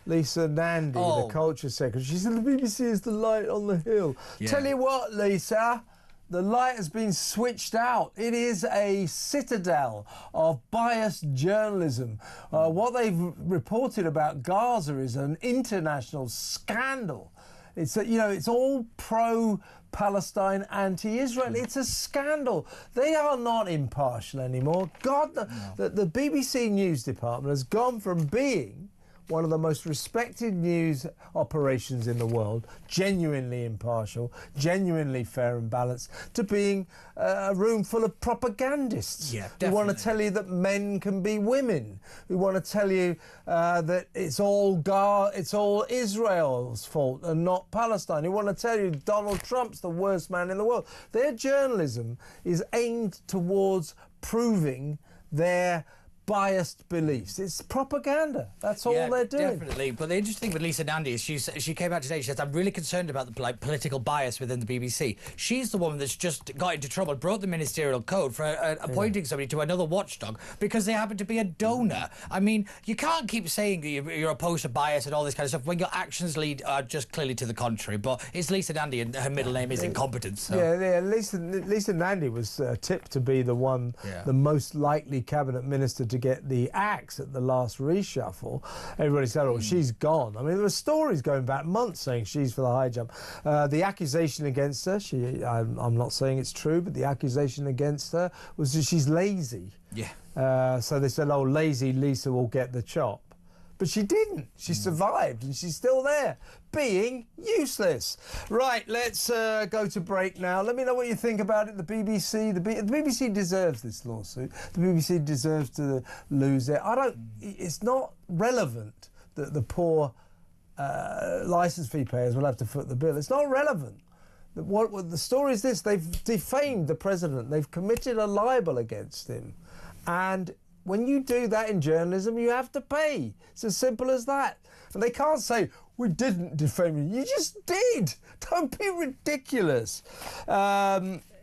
Lisa Nandy, the culture secretary? She said the BBC is the light on the hill. Yeah. Tell you what, Lisa, the light has been switched out. It is a citadel of biased journalism. What they've reported about Gaza is an international scandal. It's it's all pro-Palestine, anti-Israel. It's a scandal. They are not impartial anymore. God, the BBC News Department has gone from being one of the most respected news operations in the world, genuinely impartial, genuinely fair and balanced, to being a room full of propagandists who want to tell you that men can be women, who want to tell you that it's all Israel's fault and not Palestine, who want to tell you Donald Trump's the worst man in the world. Their journalism is aimed towards proving their biased beliefs. It's propaganda. That's all they're doing. Definitely. But the interesting thing with Lisa Nandy is she came out today. She says, I'm really concerned about the political bias within the BBC. She's the woman that's just got into trouble, broke the ministerial code for appointing somebody to another watchdog because they happen to be a donor. I mean, you can't keep saying that you're opposed to bias and all this kind of stuff when your actions lead just clearly to the contrary. But it's Lisa Nandy and her middle name is Incompetence. So. Yeah. Lisa Nandy was tipped to be the most likely cabinet minister to get the axe at the last reshuffle. Everybody said, oh, she's gone. I mean, there were stories going back months saying she's for the high jump. The accusation against her, I'm not saying it's true, but the accusation against her was that she's lazy. Yeah. So they said, oh, lazy Lisa will get the chop. But she didn't. She survived, and she's still there, being useless. Right, let's go to break now. Let me know what you think about it. The BBC, the BBC deserves this lawsuit. The BBC deserves to lose it. It's not relevant that the poor licence fee payers will have to foot the bill. It's not relevant. What the story is this: they've defamed the president. They've committed a libel against him, and when you do that in journalism, you have to pay. It's as simple as that. And they can't say, we didn't defame you. You just did. Don't be ridiculous. Now,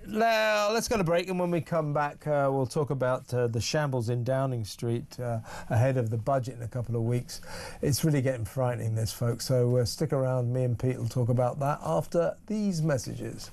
let's go to break, and when we come back, we'll talk about the shambles in Downing Street ahead of the budget in a couple of weeks. It's really getting frightening, this, folks. So stick around. Me and Pete will talk about that after these messages.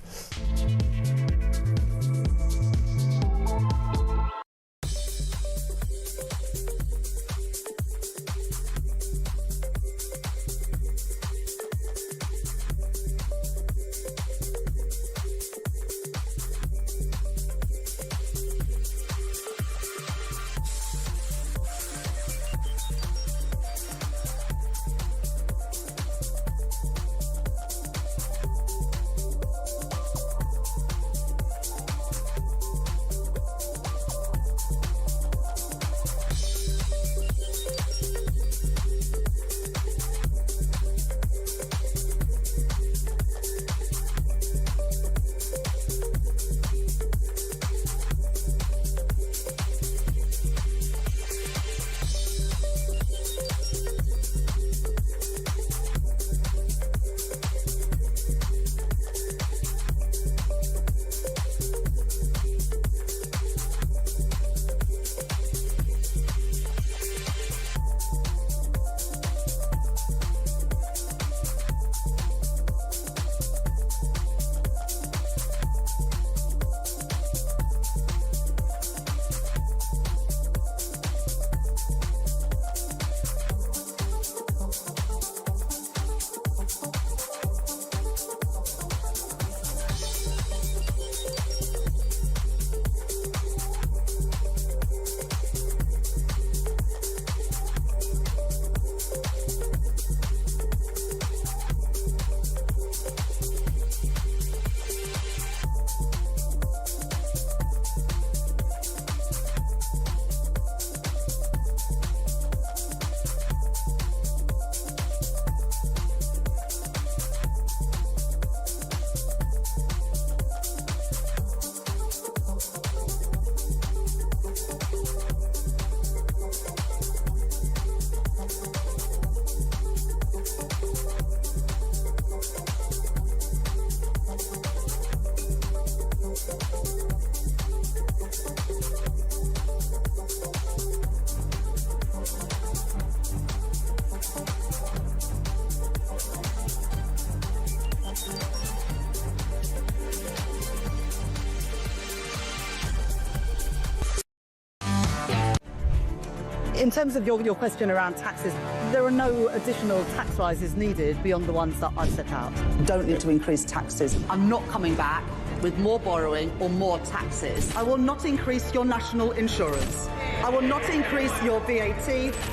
In terms of your question around taxes, there are no additional tax rises needed beyond the ones that I've set out. Don't need to increase taxes. I'm not coming back with more borrowing or more taxes. I will not increase your national insurance. I will not increase your VAT,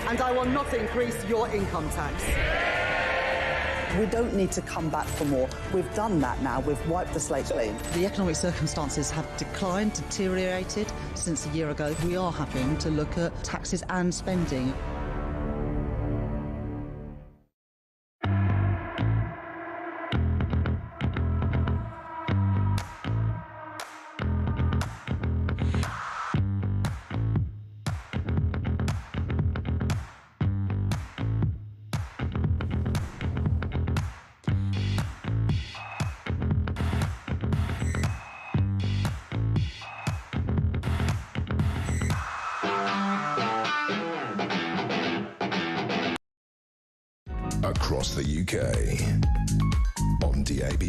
and I will not increase your income tax. We don't need to come back for more. We've done that now. We've wiped the slate clean. The economic circumstances have declined, deteriorated since a year ago. We are having to look at taxes and spending. Across the UK, on DAB+,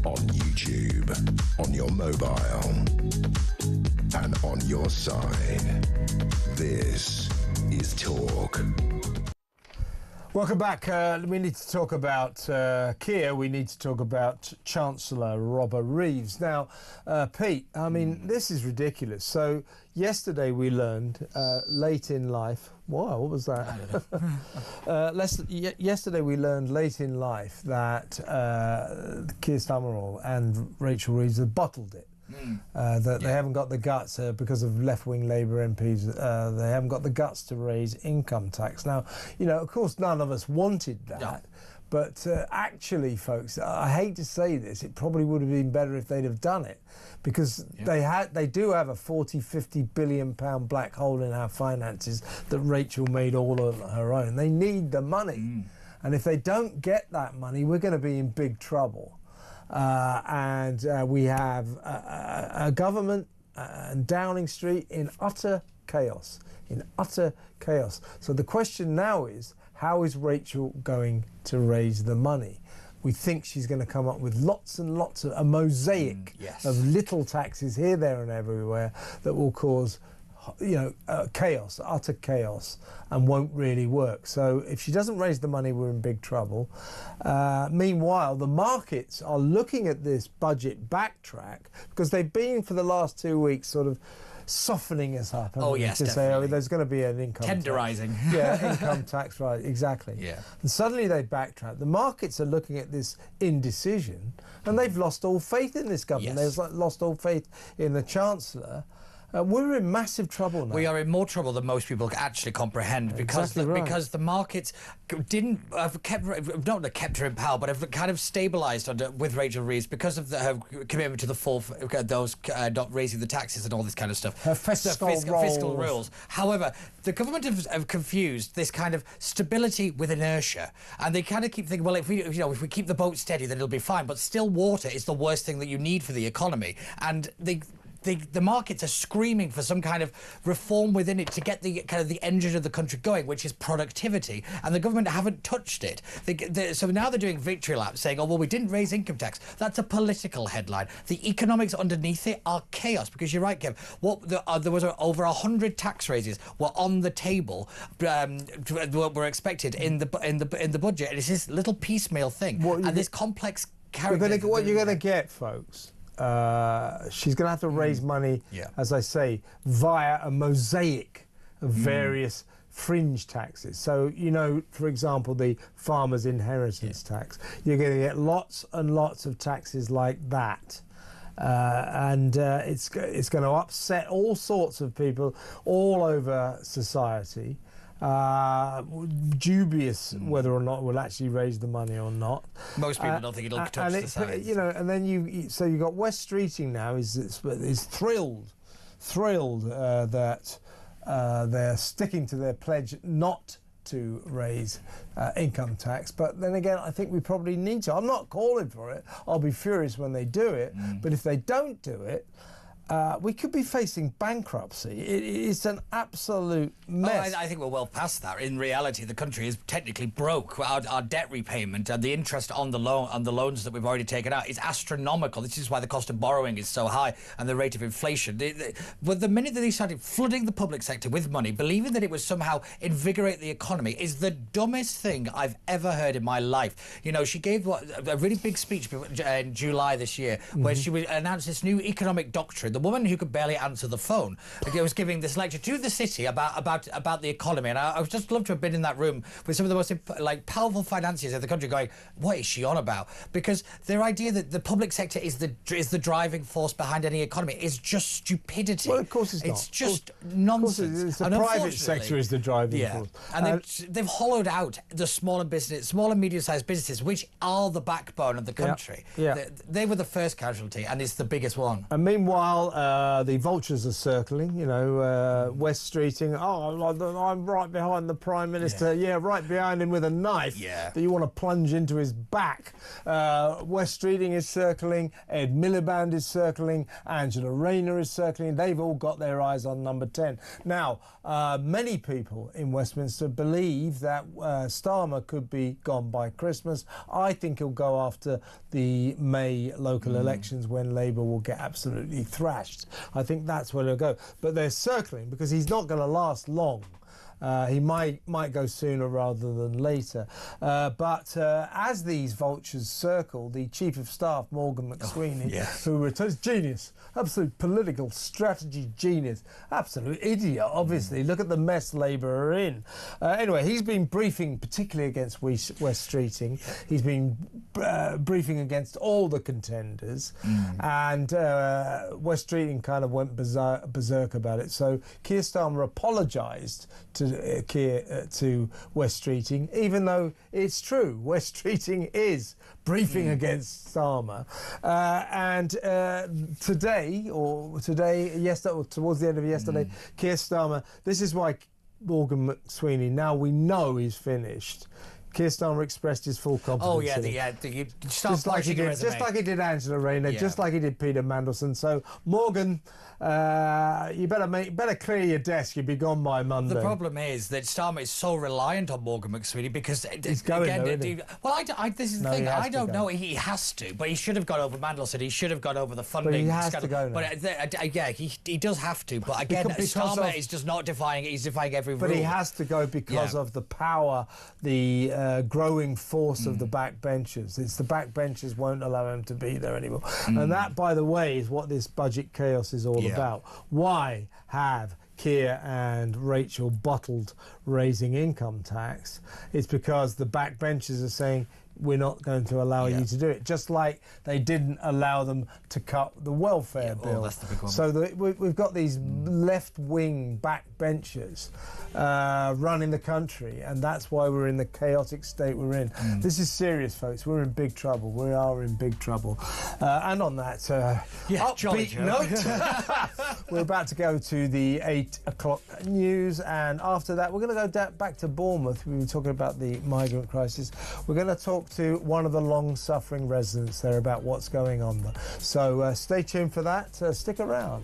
on YouTube, on your mobile, and on your side. This is Talk. Welcome back. We need to talk about Keir. We need to talk about Chancellor Robert Reeves. Now, Pete, I mean, this is ridiculous. So yesterday we learned late in life. Wow, what was that? Yesterday we learned late in life that Keir Starmer and Rachel Reeves have bottled it. That they haven't got the guts because of left-wing Labour MPs. They haven't got the guts to raise income tax. Now, you know, of course, none of us wanted that. No. But actually, folks, I hate to say this, it probably would have been better if they'd have done it, because they do have a 40-50 billion pound black hole in our finances that Rachel made all on her own. They need the money, and if they don't get that money, we're going to be in big trouble. And we have a government and Downing Street in utter chaos, So the question now is, how is Rachel going to raise the money? We think she's going to come up with lots and lots of a mosaic of little taxes here, there and everywhere that will cause, you know, chaos, utter chaos, and won't really work. So if she doesn't raise the money, we're in big trouble. Meanwhile, the markets are looking at this budget backtrack because they've been for the last 2 weeks sort of softening us up. Oh yes, to definitely. say, oh, there's going to be an income tenderising. Income tax, right? Exactly. Yeah. And suddenly they backtrack. The markets are looking at this indecision, and they've lost all faith in this government. They've lost all faith in the Chancellor. We're in massive trouble now. We are in more trouble than most people actually comprehend because because the markets didn't have kept her in power, but have kind of stabilised with Rachel Reeves because of her commitment to the full those not raising the taxes and all this kind of stuff. Her fiscal rules. However, the government have confused this kind of stability with inertia, and they kind of keep thinking, well, if we keep the boat steady, then it'll be fine. But still, water is the worst thing that you need for the economy, and the markets are screaming for some kind of reform within it to get the kind of the engine of the country going, which is productivity, and the government haven't touched it. So now they're doing victory laps, saying, "Oh well, we didn't raise income tax." That's a political headline. The economics underneath it are chaos, because you're right, Kev. There was over 100 tax raises were on the table, were expected in the budget, and it's this little piecemeal thing, this complex character. What you're going to get, folks. She's going to have to raise money, as I say, via a mosaic of various fringe taxes. So, you know, for example, the farmer's inheritance tax. You're going to get lots and lots of taxes like that. It's going to upset all sorts of people all over society. Dubious whether or not we'll actually raise the money or not. Most people don't think it'll touch the sides. You know, and then you got West Streeting now is thrilled that they're sticking to their pledge not to raise income tax. But then again, I think we probably need to. I'm not calling for it. I'll be furious when they do it. But if they don't do it, we could be facing bankruptcy. It's an absolute mess. I think we're well past that. In reality, the country is technically broke. Our debt repayment and the interest on the loans that we've already taken out is astronomical. This is why the cost of borrowing is so high and the rate of inflation. But the minute that they started flooding the public sector with money, believing that it would somehow invigorate the economy, is the dumbest thing I've ever heard in my life. You know, she gave a really big speech in July this year, where she announced this new economic doctrine. The woman who could barely answer the phone was giving this lecture to the city about the economy, and I would just love to have been in that room with some of the most powerful financiers of the country, going, "What is she on about?" Because their idea that the public sector is the driving force behind any economy is just stupidity. Well, of course it's not. It's just nonsense. It's the private sector is the driving force. And they've hollowed out the small and medium-sized businesses, which are the backbone of the country. They were the first casualty, and it's the biggest one. And meanwhile, the vultures are circling, West Streeting. Oh, I'm right behind the Prime Minister. Yeah, right behind him with a knife that you want to plunge into his back. West Streeting is circling. Ed Miliband is circling. Angela Rayner is circling. They've all got their eyes on number 10. Now, many people in Westminster believe that Starmer could be gone by Christmas. I think he'll go after the May local elections, when Labour will get absolutely thrashed. I think that's where they'll go. But they're circling because he's not going to last long. He might go sooner rather than later. But as these vultures circle, the Chief of Staff, Morgan McSweeney, who returns, genius, absolute political strategy genius, absolute idiot, obviously. Look at the mess Labour are in. Anyway, he's been briefing particularly against West Streeting. He's been briefing against all the contenders. And West Streeting kind of went berserk about it. So Keir Starmer apologised to West Streeting, even though it's true, West Streeting is briefing against Starmer. And today, or towards the end of yesterday, Keir Starmer, this is why Morgan McSweeney, now we know he's finished. Keir Starmer expressed his full confidence. Just like he did Angela Rayner, just like he did Peter Mandelson. So Morgan, you better clear your desk. You'll be gone by Monday. The problem is that Starmer is so reliant on Morgan McSweeney because he's going again. This is the thing. I don't know. He has to, but he should have gone over Mandelson. He should have gone over the funding. But he has to go now. But he does have to. But again, Starmer is just not defying. He's defying every rule. But he has to go because of the power, the growing force of the backbenchers. It's the backbenchers won't allow him to be there anymore. And that, by the way, is what this budget chaos is all about. Why have Keir and Rachel bottled raising income tax? It's because the backbenchers are saying, we're not going to allow you to do it. Just like they didn't allow them to cut the welfare bill. That's the big one. So we've got these left-wing backbenchers running the country, and that's why we're in the chaotic state we're in. This is serious, folks. We're in big trouble. We are in big trouble. And on that upbeat note, we're about to go to the 8 o'clock news, and after that we're going to go back to Bournemouth. We've been talking about the migrant crisis. We're going to talk to one of the long-suffering residents there about what's going on there. So stay tuned for that. Stick around.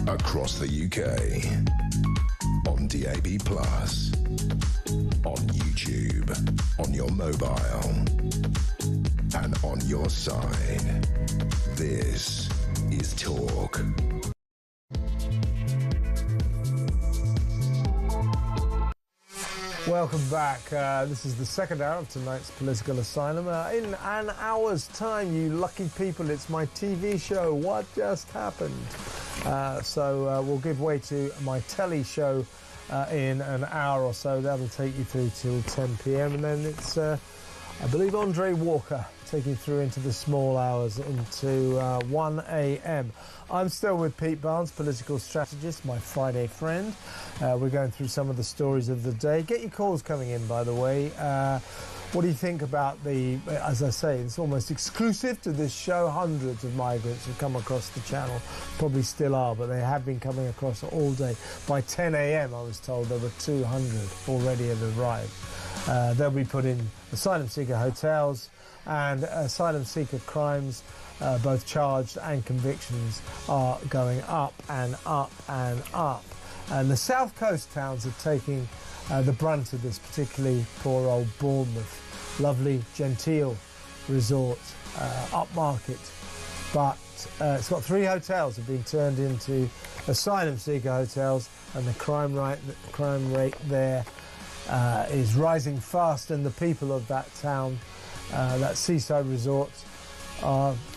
Across the UK. On DAB+. On YouTube. On your mobile. And on your side. This is Talk. Welcome back. This is the second hour of tonight's Political Asylum. In an hour's time, you lucky people, it's my TV show, What Just Happened? So we'll give way to my telly show in an hour or so. That'll take you through till 10 p.m. And then it's, I believe, Andre Walker taking through into the small hours into 1 a.m. I'm still with Pete Barnes, political strategist, my Friday friend. We're going through some of the stories of the day. Get your calls coming in, by the way. What do you think about the, as I say, it's almost exclusive to this show. Hundreds of migrants have come across the channel, probably still are, but they have been coming across all day. By 10 a.m., I was told there were 200 already had arrived. They'll be put in asylum seeker hotels, and asylum seeker crimes, both charged and convictions, are going up and up and up. And the South Coast towns are taking the brunt of this, particularly poor old Bournemouth. Lovely, genteel resort, upmarket. But it's got 3 hotels have been turned into asylum seeker hotels, and the crime rate there is rising fast, and the people of that town, that seaside resort,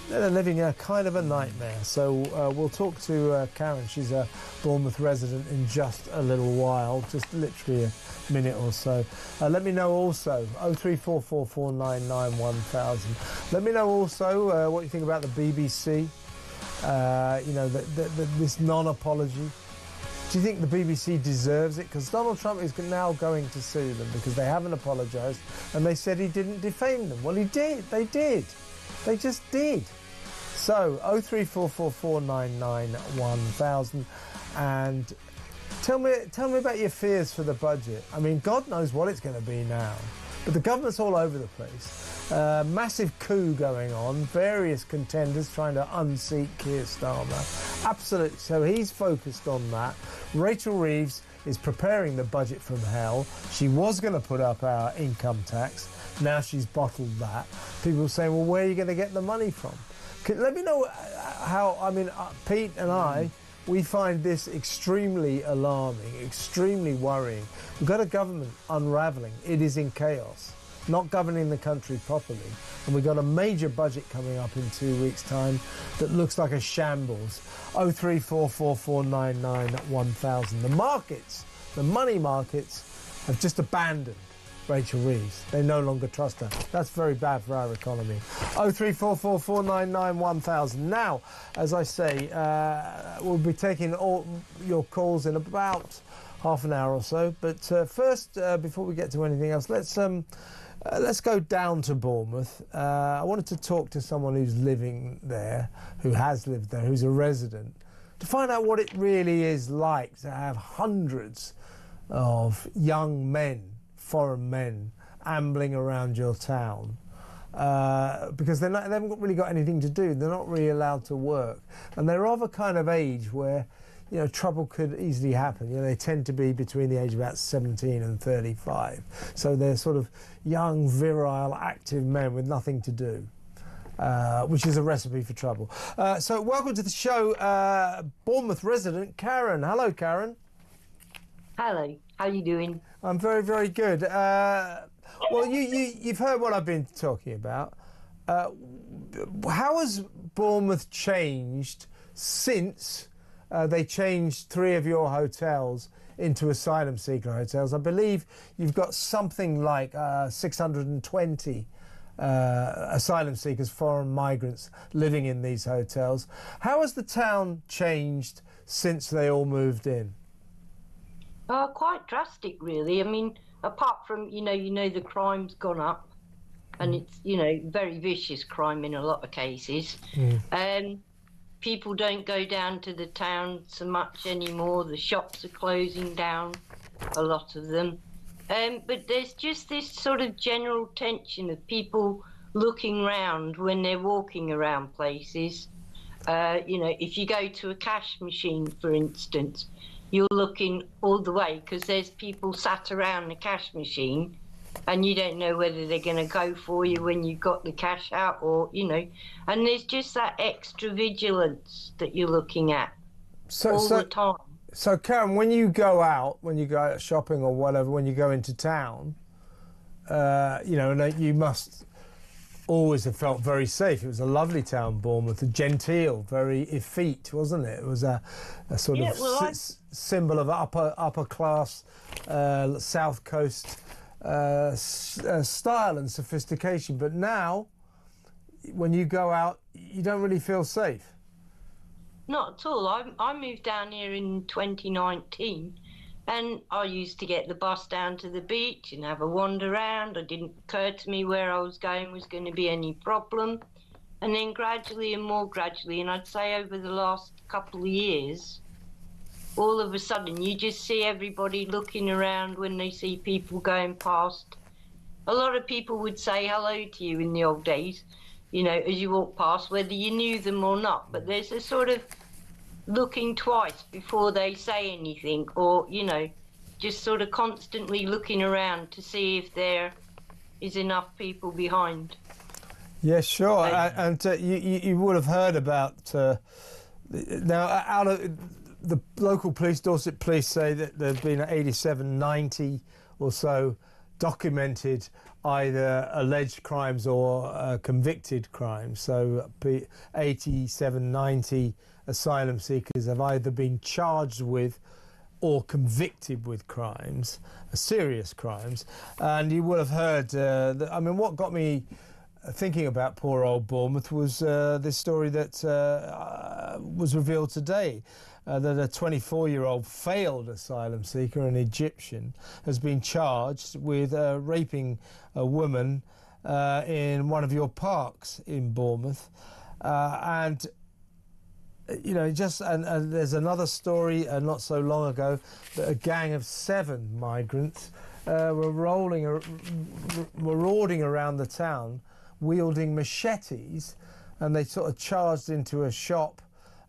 they're living a kind of a nightmare. So we'll talk to Karen. She's a Bournemouth resident in just a little while, just literally a minute or so. Let me know also, 03444991000. Let me know also what you think about the BBC, you know, this non-apology. Do you think the BBC deserves it? Because Donald Trump is now going to sue them because they haven't apologised, and they said he didn't defame them. Well, he did. They did. They just did. So, 03444991000, and tell me about your fears for the budget. I mean, God knows what it's going to be now, but the government's all over the place. Massive coup going on, various contenders trying to unseat Keir Starmer. Absolutely. So he's focused on that. Rachel Reeves is preparing the budget from hell. She was going to put up our income tax. Now she's bottled that. People say, well, where are you going to get the money from? Let me know how, I mean, Pete and I, we find this extremely alarming, extremely worrying. We've got a government unravelling. It is in chaos, not governing the country properly. And we've got a major budget coming up in 2 weeks' time that looks like a shambles. 03444991000. The markets, the money markets, have just abandoned Rachel Reeves. They no longer trust her. That's very bad for our economy. 03444991000. Now, as I say, we'll be taking all your calls in about half an hour or so. But first, before we get to anything else, let's go down to Bournemouth. I wanted to talk to someone who's living there, who has lived there, who's a resident, to find out what it really is like to have hundreds of young men, foreign men, ambling around your town, because they haven't really got anything to do. They're not really allowed to work, and they're of a kind of age where, you know, trouble could easily happen. You know, they tend to be between the age of about 17 and 35, so they're sort of young, virile, active men with nothing to do, which is a recipe for trouble. So welcome to the show, Bournemouth resident Karen. Hello, Karen. Hello, how are you doing? I'm very, very good. Well, you've heard what I've been talking about. How has Bournemouth changed since they changed 3 of your hotels into asylum seeker hotels? I believe you've got something like 620 asylum seekers, foreign migrants, living in these hotels. How has the town changed since they all moved in? Quite drastic, really. I mean, apart from, you know, the crime's gone up, and it's, you know, very vicious crime in a lot of cases. People don't go down to the town so much anymore. The shops are closing down, a lot of them. But there's just this sort of general tension of people looking round when they're walking around places. You know, if you go to a cash machine, for instance, you're looking all the way because there's people sat around the cash machine and you don't know whether they're going to go for you when you've got the cash out or, you know, and there's just that extra vigilance that you're looking at all the time. So, Karen, when you go out shopping or whatever, when you go into town, you know, you must always have felt very safe. It was a lovely town, Bournemouth, genteel, very effete, wasn't it? It was a sort of symbol of upper class South Coast style and sophistication. But now, when you go out, you don't really feel safe. Not at all. I moved down here in 2019 and I used to get the bus down to the beach and have a wander around. It didn't occur to me where I was going was going to be any problem. And then gradually and more gradually, and I'd say over the last couple of years, all of a sudden you just see everybody looking around when they see people going past. A lot of people would say hello to you in the old days, you know, as you walk past, whether you knew them or not. But there's a sort of looking twice before they say anything, or, you know, just sort of constantly looking around to see if there is enough people behind. Yeah, sure. And you would have heard about, now, out of the local police, Dorset police say that there have been 87, 90 or so documented either alleged crimes or convicted crimes. So 87, 90 asylum seekers have either been charged with or convicted with crimes, serious crimes. And you will have heard, I mean, what got me thinking about poor old Bournemouth was this story that was revealed today. That a 24-year-old failed asylum seeker, an Egyptian, has been charged with raping a woman in one of your parks in Bournemouth. And, you know, and there's another story not so long ago that a gang of 7 migrants were marauding around the town wielding machetes, and they sort of charged into a shop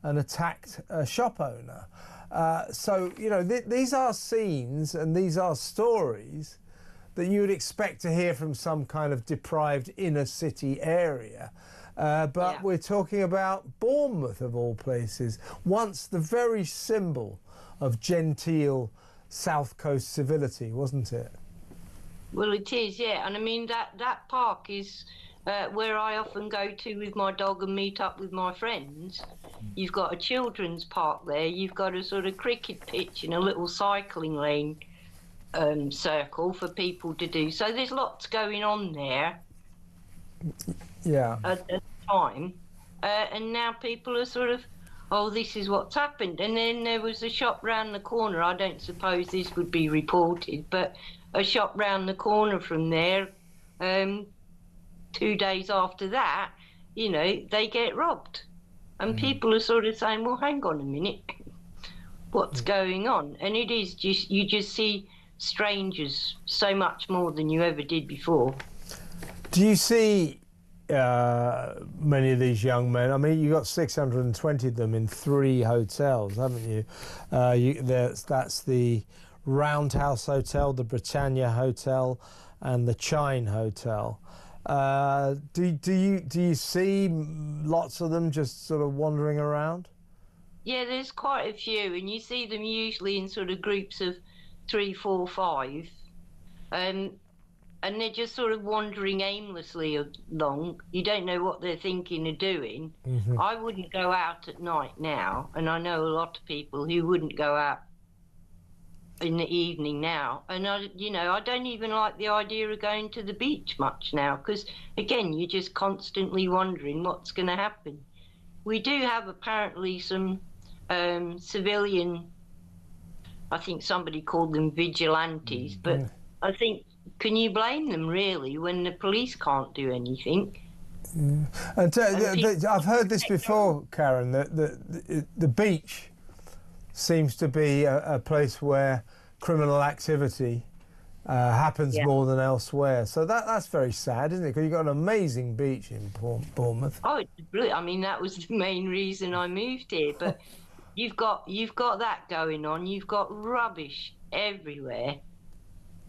and attacked a shop owner. So, you know, these are scenes and these are stories that you would expect to hear from some kind of deprived inner city area. But we're talking about Bournemouth, of all places, once the very symbol of genteel South Coast civility, wasn't it? Well, it is, yeah. And I mean, that park is where I often go to with my dog and meet up with my friends. You've got a children's park there. You've got a sort of cricket pitch and a little cycling lane circle for people to do. So there's lots going on there. Yeah. At the time. And now people are sort of, oh, this is what's happened. And then there was a shop round the corner. I don't suppose this would be reported, but a shop round the corner from there, 2 days after that, you know, they get robbed. And people are sort of saying, well, hang on a minute, what's going on? And it is just, you just see strangers so much more than you ever did before. Do you see many of these young men? I mean, you got 620 of them in 3 hotels, haven't you? That's the Roundhouse Hotel, the Britannia Hotel, and the Chine Hotel. Do you see lots of them just sort of wandering around? Yeah, there's quite a few, and you see them usually in sort of groups of 3, 4, 5, and they're just sort of wandering aimlessly along. You don't know what they're thinking of doing. Mm-hmm. I wouldn't go out at night now, and I know a lot of people who wouldn't go out in the evening now. And I don't even like the idea of going to the beach much now, because again, you're just constantly wondering what's going to happen. We do have apparently some civilian, I think somebody called them vigilantes, but I think, can you blame them really when the police can't do anything? And I've heard this before, Karen, that the beach seems to be a place where criminal activity happens more than elsewhere. So that's very sad, isn't it? Because you've got an amazing beach in Bournemouth. Oh, it's brilliant. I mean, that was the main reason I moved here. But you've got that going on. You've got rubbish everywhere.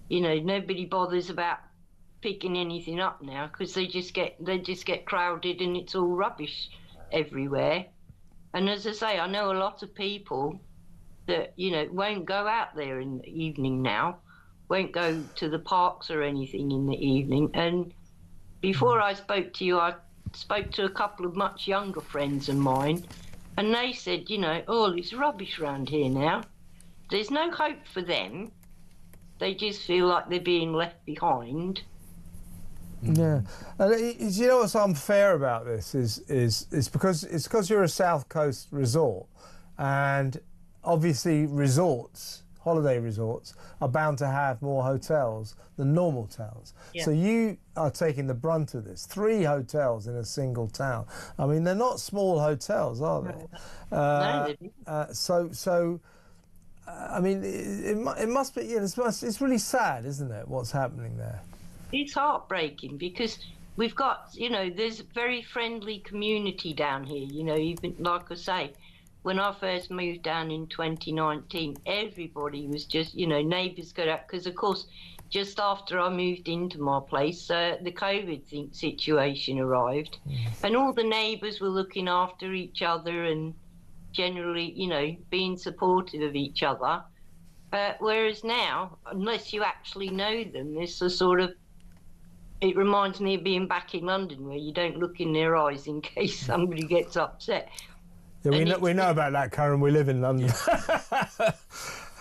You know, nobody bothers about picking anything up now because they just get crowded and it's all rubbish everywhere. And as I say, I know a lot of people that, you know, won't go out there in the evening now, won't go to the parks or anything in the evening. And before I spoke to you, I spoke to a couple of much younger friends of mine, and they said, you know, oh, it's rubbish around here now. There's no hope for them. They just feel like they're being left behind. Yeah, and you know what's unfair about this is because you're a South Coast resort, and obviously holiday resorts are bound to have more hotels than normal towns. Yeah. So you are taking the brunt of this. 3 hotels in a single town. I mean, they're not small hotels, are they? I mean, it must be. You know, it's really sad, isn't it? What's happening there? It's heartbreaking because we've got, you know, there's a very friendly community down here. You know, even like I say, when I first moved down in 2019, everybody was just, you know, neighbours got out because, of course, just after I moved into my place, the COVID situation arrived, and all the neighbours were looking after each other and generally, you know, being supportive of each other. Whereas now, unless you actually know them, there's a sort of, it reminds me of being back in London where you don't look in their eyes in case somebody gets upset. Yeah, we know about that, Karen. We live in London.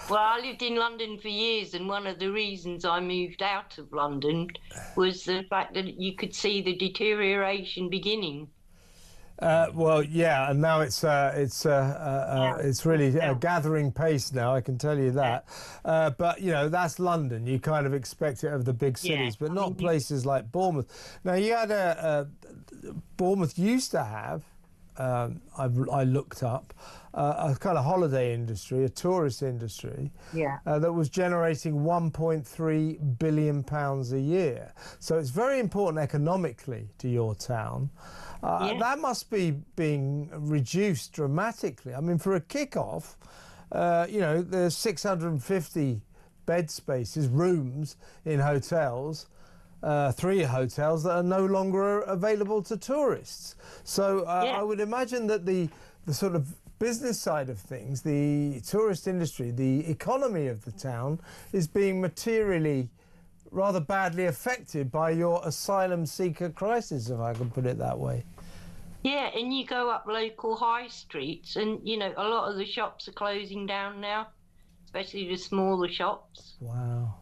Well, I lived in London for years, and one of the reasons I moved out of London was the fact that you could see the deterioration beginning. Well, yeah, and now it's really gathering pace now. I can tell you that. But you know, that's London. You kind of expect it of the big cities, but not places like Bournemouth. Now, you had Bournemouth used to have. I looked up a kind of holiday industry, a tourist industry, that was generating £1.3 billion a year. So it's very important economically to your town. That must be being reduced dramatically. I mean, for a kick-off, you know, there's 650 bed spaces, rooms in hotels, 3 hotels that are no longer available to tourists. So I would imagine that the sort of business side of things, the tourist industry, the economy of the town is being materially rather badly affected by your asylum seeker crisis, if I can put it that way. Yeah, and you go up local high streets and, you know, a lot of the shops are closing down now, especially the smaller shops. Wow.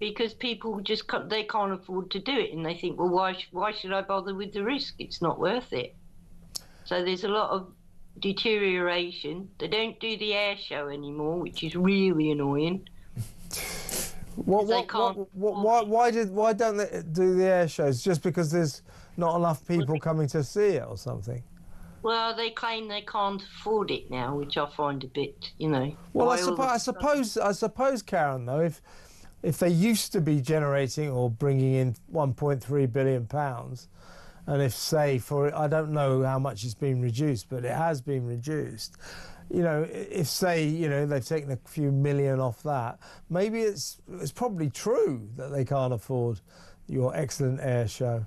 Because people just they can't afford to do it, and they think, well, why should I bother with the risk? It's not worth it. So there's a lot of deterioration. They don't do the air show anymore, which is really annoying. Why don't they do the air shows? Just because there's not enough people coming to see it or something? Well, they claim they can't afford it now, which I find a bit, you know. Well, I suppose, Karen, though, if they used to be generating or bringing in £1.3 billion, and if, say, I don't know how much it's been reduced, but it has been reduced, you know, if, say, you know, they've taken a few million off that, maybe it's probably true that they can't afford your excellent air show.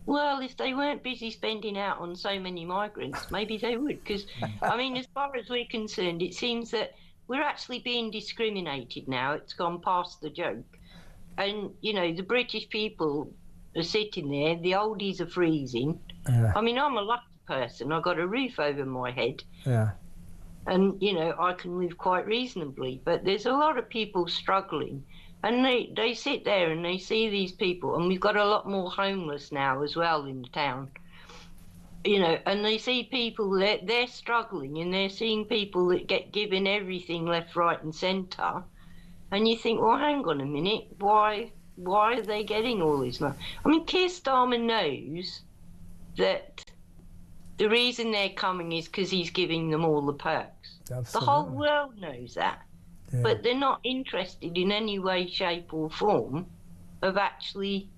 Well, if they weren't busy spending out on so many migrants, maybe they would, because, I mean, as far as we're concerned, it seems that we're actually being discriminated now. It's gone past the joke. And, you know, the British people are sitting there, the oldies are freezing. Yeah. I mean, I'm a lucky person. I've got a roof over my head. Yeah. And, you know, I can live quite reasonably. But there's a lot of people struggling. And they sit there and they see these people. And we've got a lot more homeless now as well in the town. You know, and they see people that they're struggling, and they're seeing people that get given everything left, right and centre. And you think, well, hang on a minute, why are they getting all this money? I mean, Keir Starmer knows that the reason they're coming is because he's giving them all the perks. Absolutely. The whole world knows that. but they're not interested in any way, shape or form of actually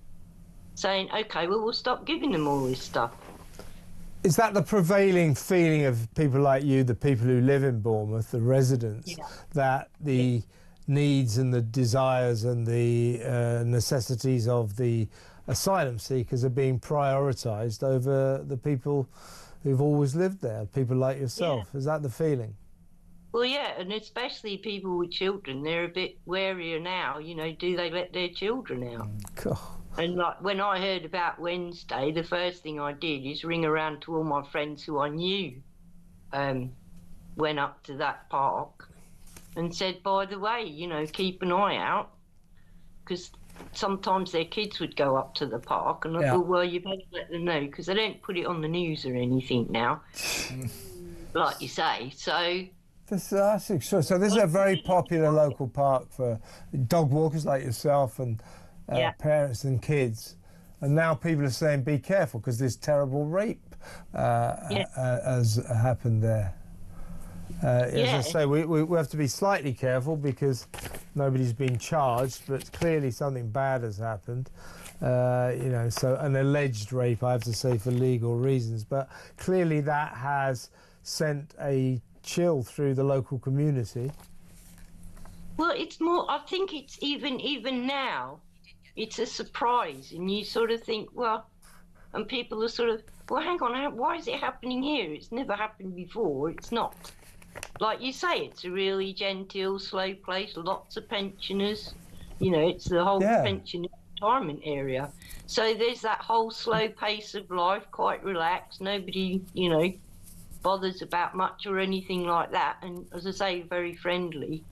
saying, OK, well, we'll stop giving them all this stuff. Is that the prevailing feeling of people like you, the people who live in Bournemouth, the residents, that the needs and the desires and the necessities of the asylum seekers are being prioritised over the people who've always lived there, people like yourself? Is that the feeling? Well, yeah, and especially people with children, they're a bit warier now, you know, do they let their children out? God. And like when I heard about Wednesday, the first thing I did is ring around to all my friends who I knew went up to that park and said, by the way, you know, keep an eye out, because sometimes their kids would go up to the park, and I thought, well, you better let them know, because they don't put it on the news or anything now, like you say. So That's sure. So this is a very popular local park for dog walkers like yourself and parents and kids. And now people are saying, be careful, because this terrible rape has happened there. As I say, we have to be slightly careful because nobody's been charged, but clearly something bad has happened. You know, so an alleged rape, I have to say, for legal reasons. But clearly that has sent a chill through the local community. Well, it's more, I think it's even now, it's a surprise, and you sort of think, well, and people are sort of, well, hang on, why is it happening here? It's never happened before. It's not. Like you say, it's a really genteel, slow place, lots of pensioners. You know, it's the whole pensioner retirement area. So there's that whole slow pace of life, quite relaxed. Nobody, you know, bothers about much or anything like that. And as I say, very friendly.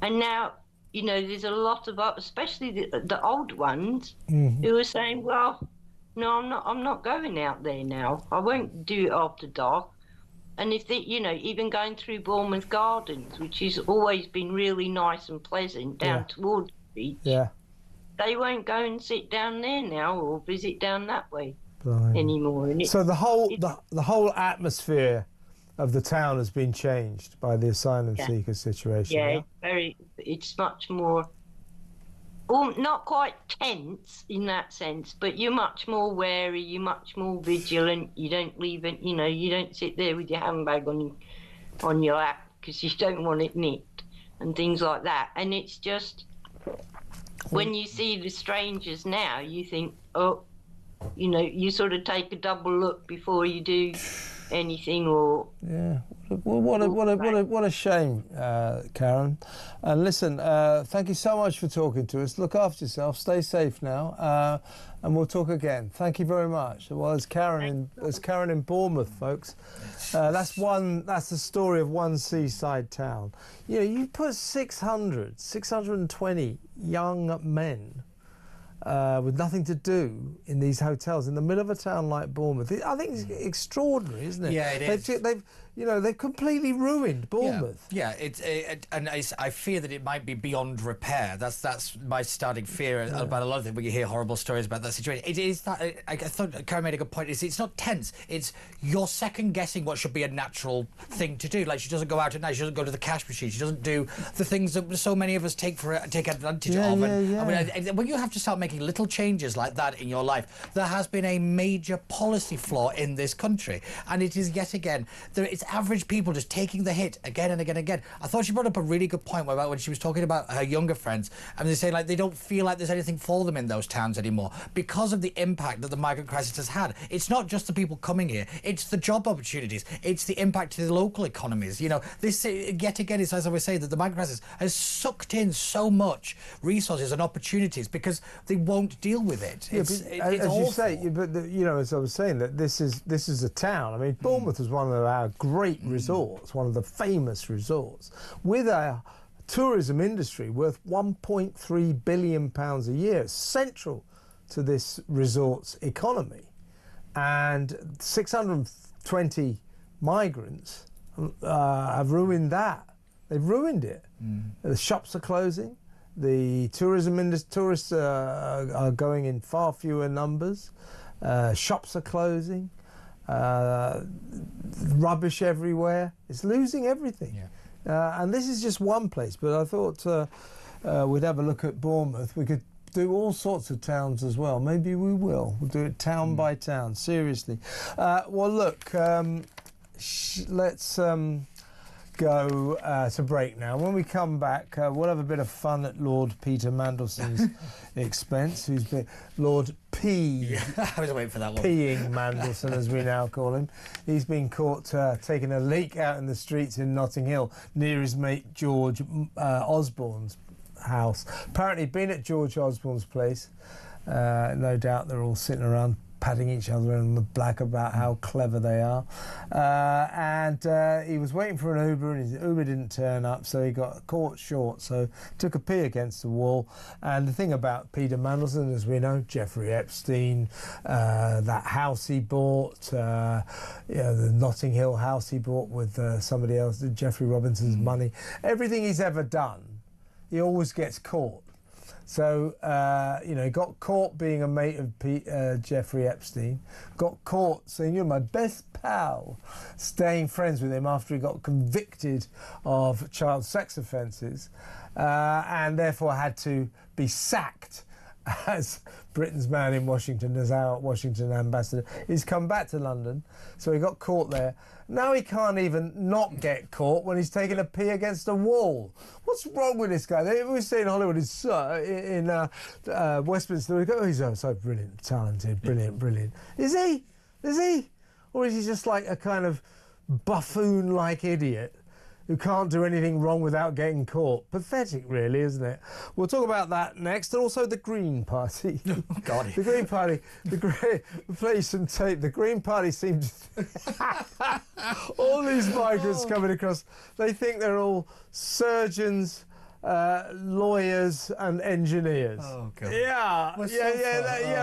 And now, you know, there's a lot of, especially the old ones, who are saying, well, no, I'm not going out there now. I won't do it after dark. And if they, you know, even going through Bournemouth Gardens, which has always been really nice and pleasant down towards the beach, they won't go and sit down there now or visit down that way anymore. And so the whole atmosphere of the town has been changed by the asylum seeker situation. It's much more, well, not quite tense in that sense, but you're much more wary, you're much more vigilant. You don't leave it, you know, you don't sit there with your handbag on your lap because you don't want it nicked and things like that. And it's just, when you see the strangers now, you think, oh, you know, you sort of take a double look before you do anything. Or well, what a shame, Karen. And listen, thank you so much for talking to us. Look after yourself, stay safe now, and we'll talk again. Thank you very much. Well, there's Karen in Bournemouth, folks. That's the story of one seaside town. You know, you put 620 young men with nothing to do in these hotels in the middle of a town like Bournemouth. I think it's extraordinary, isn't it? Yeah, it is. They've completely ruined Bournemouth. I fear that it might be beyond repair. That's my starting fear about a lot of things when you hear horrible stories about that situation. It is that I thought Karen made a good point. It's not tense. It's you're second guessing what should be a natural thing to do. Like, she doesn't go out at night. She doesn't go to the cash machine. She doesn't do the things that so many of us take advantage of. I mean, when you have to start making little changes like that in your life, there has been a major policy flaw in this country, and it is yet again it's average people just taking the hit again and again and again. I thought she brought up a really good point about when she was talking about her younger friends, and they say like they don't feel like there's anything for them in those towns anymore because of the impact that the migrant crisis has had. It's not just the people coming here, it's the job opportunities, it's the impact to the local economies. You know, this yet again is, as I was saying, that the migrant crisis has sucked in so much resources and opportunities because they won't deal with it. It's as awful. you say, you know, as I was saying, that this is a town. I mean, Bournemouth is one of our great resorts, one of the famous resorts, with a tourism industry worth £1.3 billion a year, central to this resort's economy, and 620 migrants have ruined that. They've ruined it. The shops are closing. The tourists are going in far fewer numbers. Shops are closing. Rubbish everywhere. It's losing everything. And this is just one place, but I thought we'd have a look at Bournemouth. We could do all sorts of towns as well. Maybe we will. We'll do it town by town, seriously. Well, look, let's go to break now. When we come back, we'll have a bit of fun at Lord Peter Mandelson's expense, who's been Lord P. Yeah, I was waiting for that one. Peeing Mandelson, as we now call him. He's been caught taking a leak out in the streets in Notting Hill near his mate George Osborne's house. Apparently been at George Osborne's place. No doubt they're all sitting around patting each other in the black about how clever they are. And he was waiting for an Uber, and his Uber didn't turn up, so he got caught short, so took a pee against the wall. And the thing about Peter Mandelson, as we know, Jeffrey Epstein, that house he bought, the Notting Hill house he bought with somebody else, Jeffrey Robinson's money, everything he's ever done, he always gets caught. So, he got caught being a mate of Jeffrey Epstein, got caught saying, "You're my best pal," staying friends with him after he got convicted of child sex offences, and therefore had to be sacked as Britain's man in Washington, as our Washington ambassador. He's come back to London, so he got caught there. Now he can't even not get caught when he's taking a pee against a wall. What's wrong with this guy? We say in Hollywood, in Westminster, we go, "Oh, he's so brilliant, talented, brilliant. Is he? Or is he just like a kind of buffoon-like idiot who can't do anything wrong without getting caught? Pathetic, really, isn't it? We'll talk about that next, and also the Green Party. God. The Green Party. We'll play you some tape. The Green Party seems all these migrants coming across. They think they're all surgeons, lawyers, and engineers. Oh, God.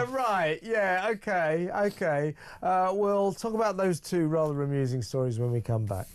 Right. Yeah, okay. We'll talk about those two rather amusing stories when we come back.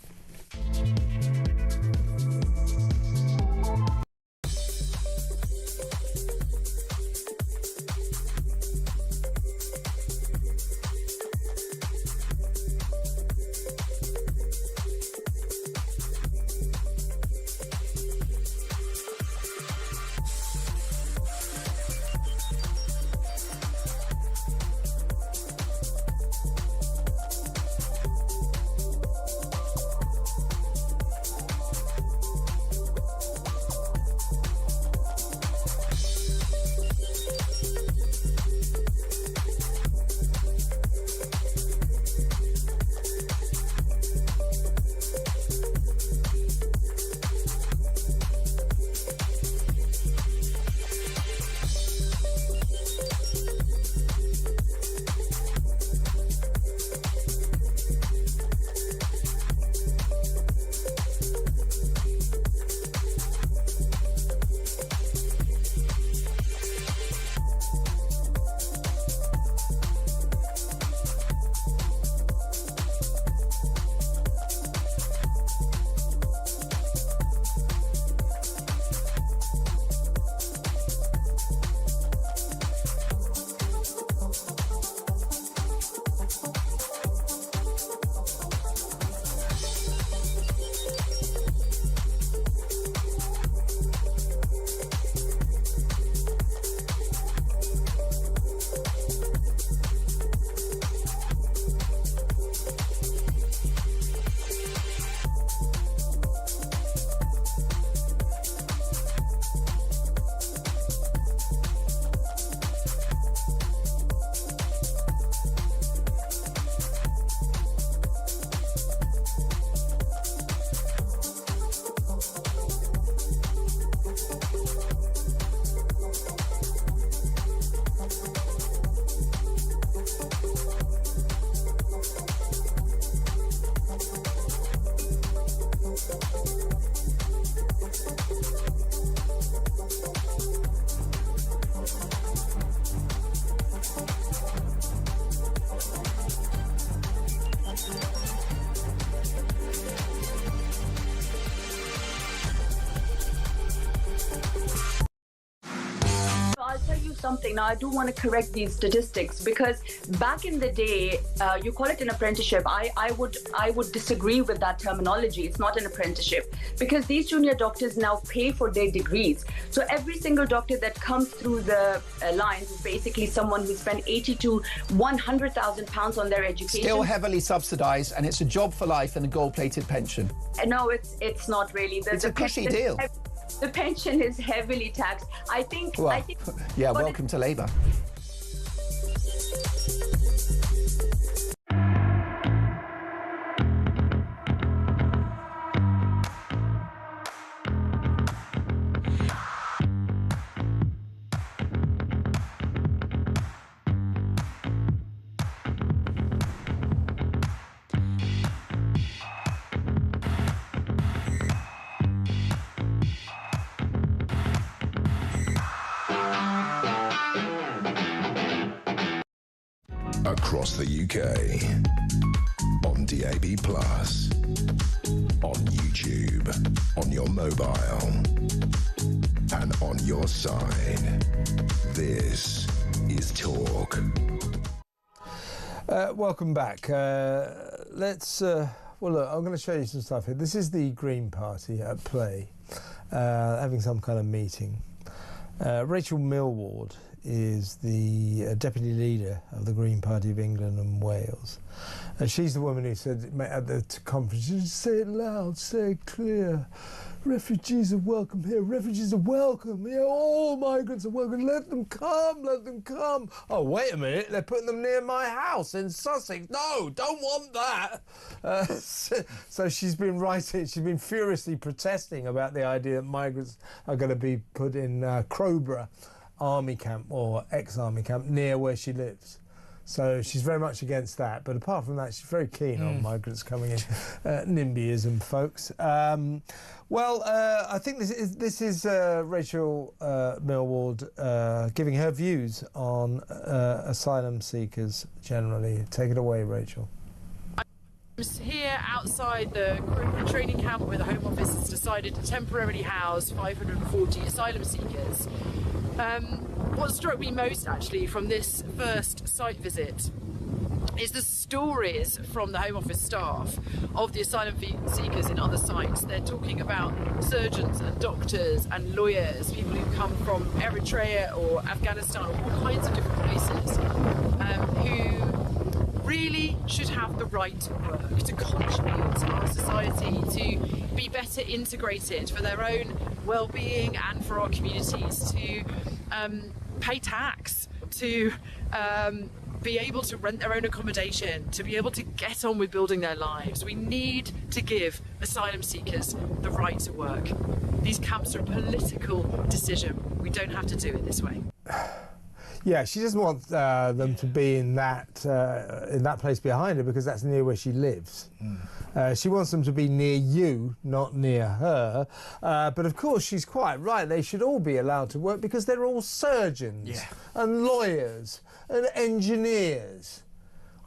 something. Now, I do want to correct these statistics, because back in the day, you call it an apprenticeship. I would disagree with that terminology. It's not an apprenticeship, because these junior doctors now pay for their degrees. So every single doctor that comes through the lines is basically someone who spent 80 to 100,000 pounds on their education. Still heavily subsidised, and it's a job for life and a gold-plated pension. No, it's not really. It's a cushy deal. The pension is heavily taxed. I think. Yeah, welcome to Labour. Across the UK, on DAB+, on YouTube, on your mobile, and on your side. This is Talk. Welcome back. Well, look, I'm going to show you some stuff here. This is the Green Party at play, having some kind of meeting. Rachel Millward is the deputy leader of the Green Party of England and Wales. And she's the woman who said at the conference, say it loud, say it clear, refugees are welcome here, refugees are welcome here, all migrants are welcome, let them come, let them come. Oh, wait a minute, they're putting them near my house in Sussex. No, don't want that. So she's been writing, she's been furiously protesting about the idea that migrants are going to be put in Crowborough army camp or ex-army camp near where she lives. So she's very much against that. But apart from that, she's very keen on migrants coming in. NIMBYism, folks. I think this is Rachel Millward giving her views on asylum seekers generally. Take it away, Rachel. I'm here outside the training camp where the Home Office has decided to temporarily house 540 asylum seekers. What struck me most actually from this first site visit is the stories from the Home Office staff of the asylum seekers in other sites. They're talking about surgeons and doctors and lawyers, people who come from Eritrea or Afghanistan or all kinds of different places, who really should have the right to work, to contribute to our society, to be better integrated for their own well-being and for our communities, to pay tax, to be able to rent their own accommodation, to be able to get on with building their lives. We need to give asylum seekers the right to work. These camps are a political decision. We don't have to do it this way. Yeah, she doesn't want them to be in that place behind her because that's near where she lives. She wants them to be near you, not near her. But of course, she's quite right. They should all be allowed to work because they're all surgeons and lawyers and engineers.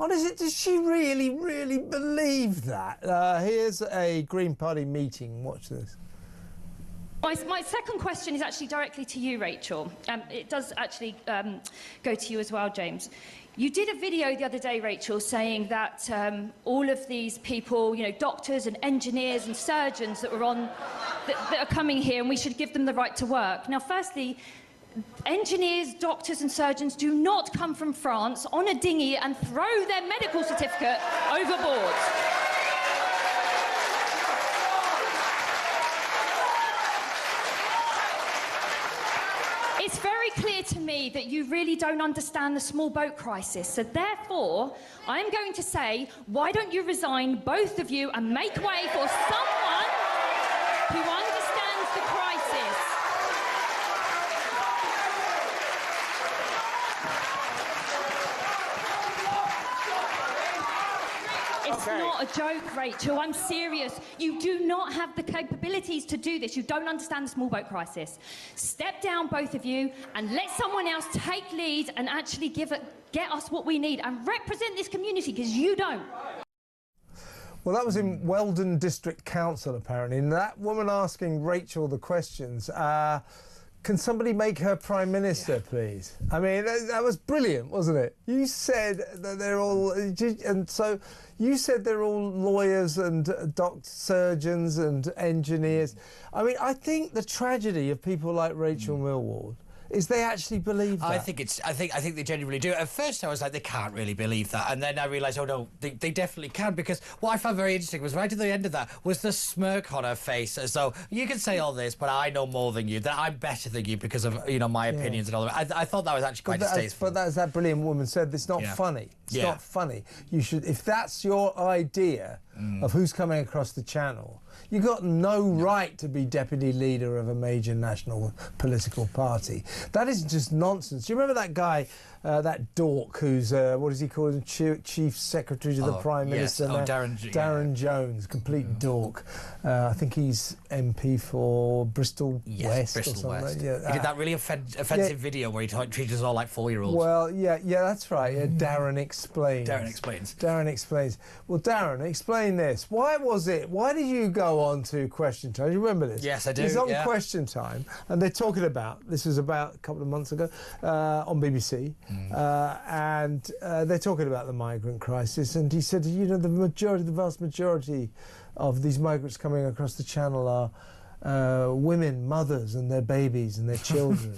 Does she really, really believe that? Here's a Green Party meeting. Watch this. My second question is actually directly to you, Rachel. It does actually go to you as well, James. You did a video the other day, Rachel, saying that all of these people, you know, doctors and engineers and surgeons that are coming here, and we should give them the right to work. Now, firstly, engineers, doctors and surgeons do not come from France on a dinghy and throw their medical certificate overboard. It's very clear to me that you really don't understand the small boat crisis. So therefore, I'm going to say, why don't you resign, both of you, and make way for someone who understands the crisis? It's not a joke, Rachel. I'm serious. You do not have the capabilities to do this. You don't understand the small boat crisis. Step down, both of you, and let someone else take lead and actually get us what we need and represent this community, because you don't. Well, that was in Weldon District Council, apparently, and that woman asking Rachel the questions Can somebody make her Prime Minister, please? I mean, that was brilliant, wasn't it? You said that they're all... And so you said they're all lawyers and surgeons and engineers. I mean, I think the tragedy of people like Rachel Millward is they actually believe that. I think they genuinely do. At first I was like, they can't really believe that, and then I realised, oh no, they definitely can, because what I found very interesting was right at the end of that was the smirk on her face, as though you can say all this, but I know more than you, that I'm better than you because of my opinions and all that. I thought that was actually quite distasteful. But as that brilliant woman said, it's not funny. It's not funny. You should, if that's your idea of who's coming across the channel, you've got no right to be deputy leader of a major national political party. That is just nonsense. Do you remember that guy, that dork who's, what is he called, Chief Secretary to the Prime Minister? Oh, Darren Jones, complete dork. I think he's MP for Bristol West Bristol or something. West. Yeah, he did that really offensive video where he treated us all like 4-year-olds. Well, yeah, that's right. Yeah, Darren Explains. Darren Explains. Well, Darren, explain this. Why did you go on to Question Time? Do you remember this? Yes, I do. He's on Question Time, and they're talking about, this was about a couple of months ago, on BBC, and they're talking about the migrant crisis, and he said, the vast majority of these migrants coming across the Channel are women, mothers, and their babies and their children.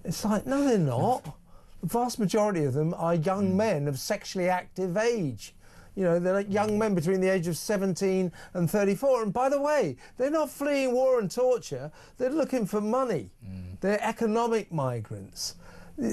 It's like, no, they're not. The vast majority of them are young men of sexually active age. They're like young men between the age of 17 and 34. And by the way, they're not fleeing war and torture. They're looking for money. They're economic migrants.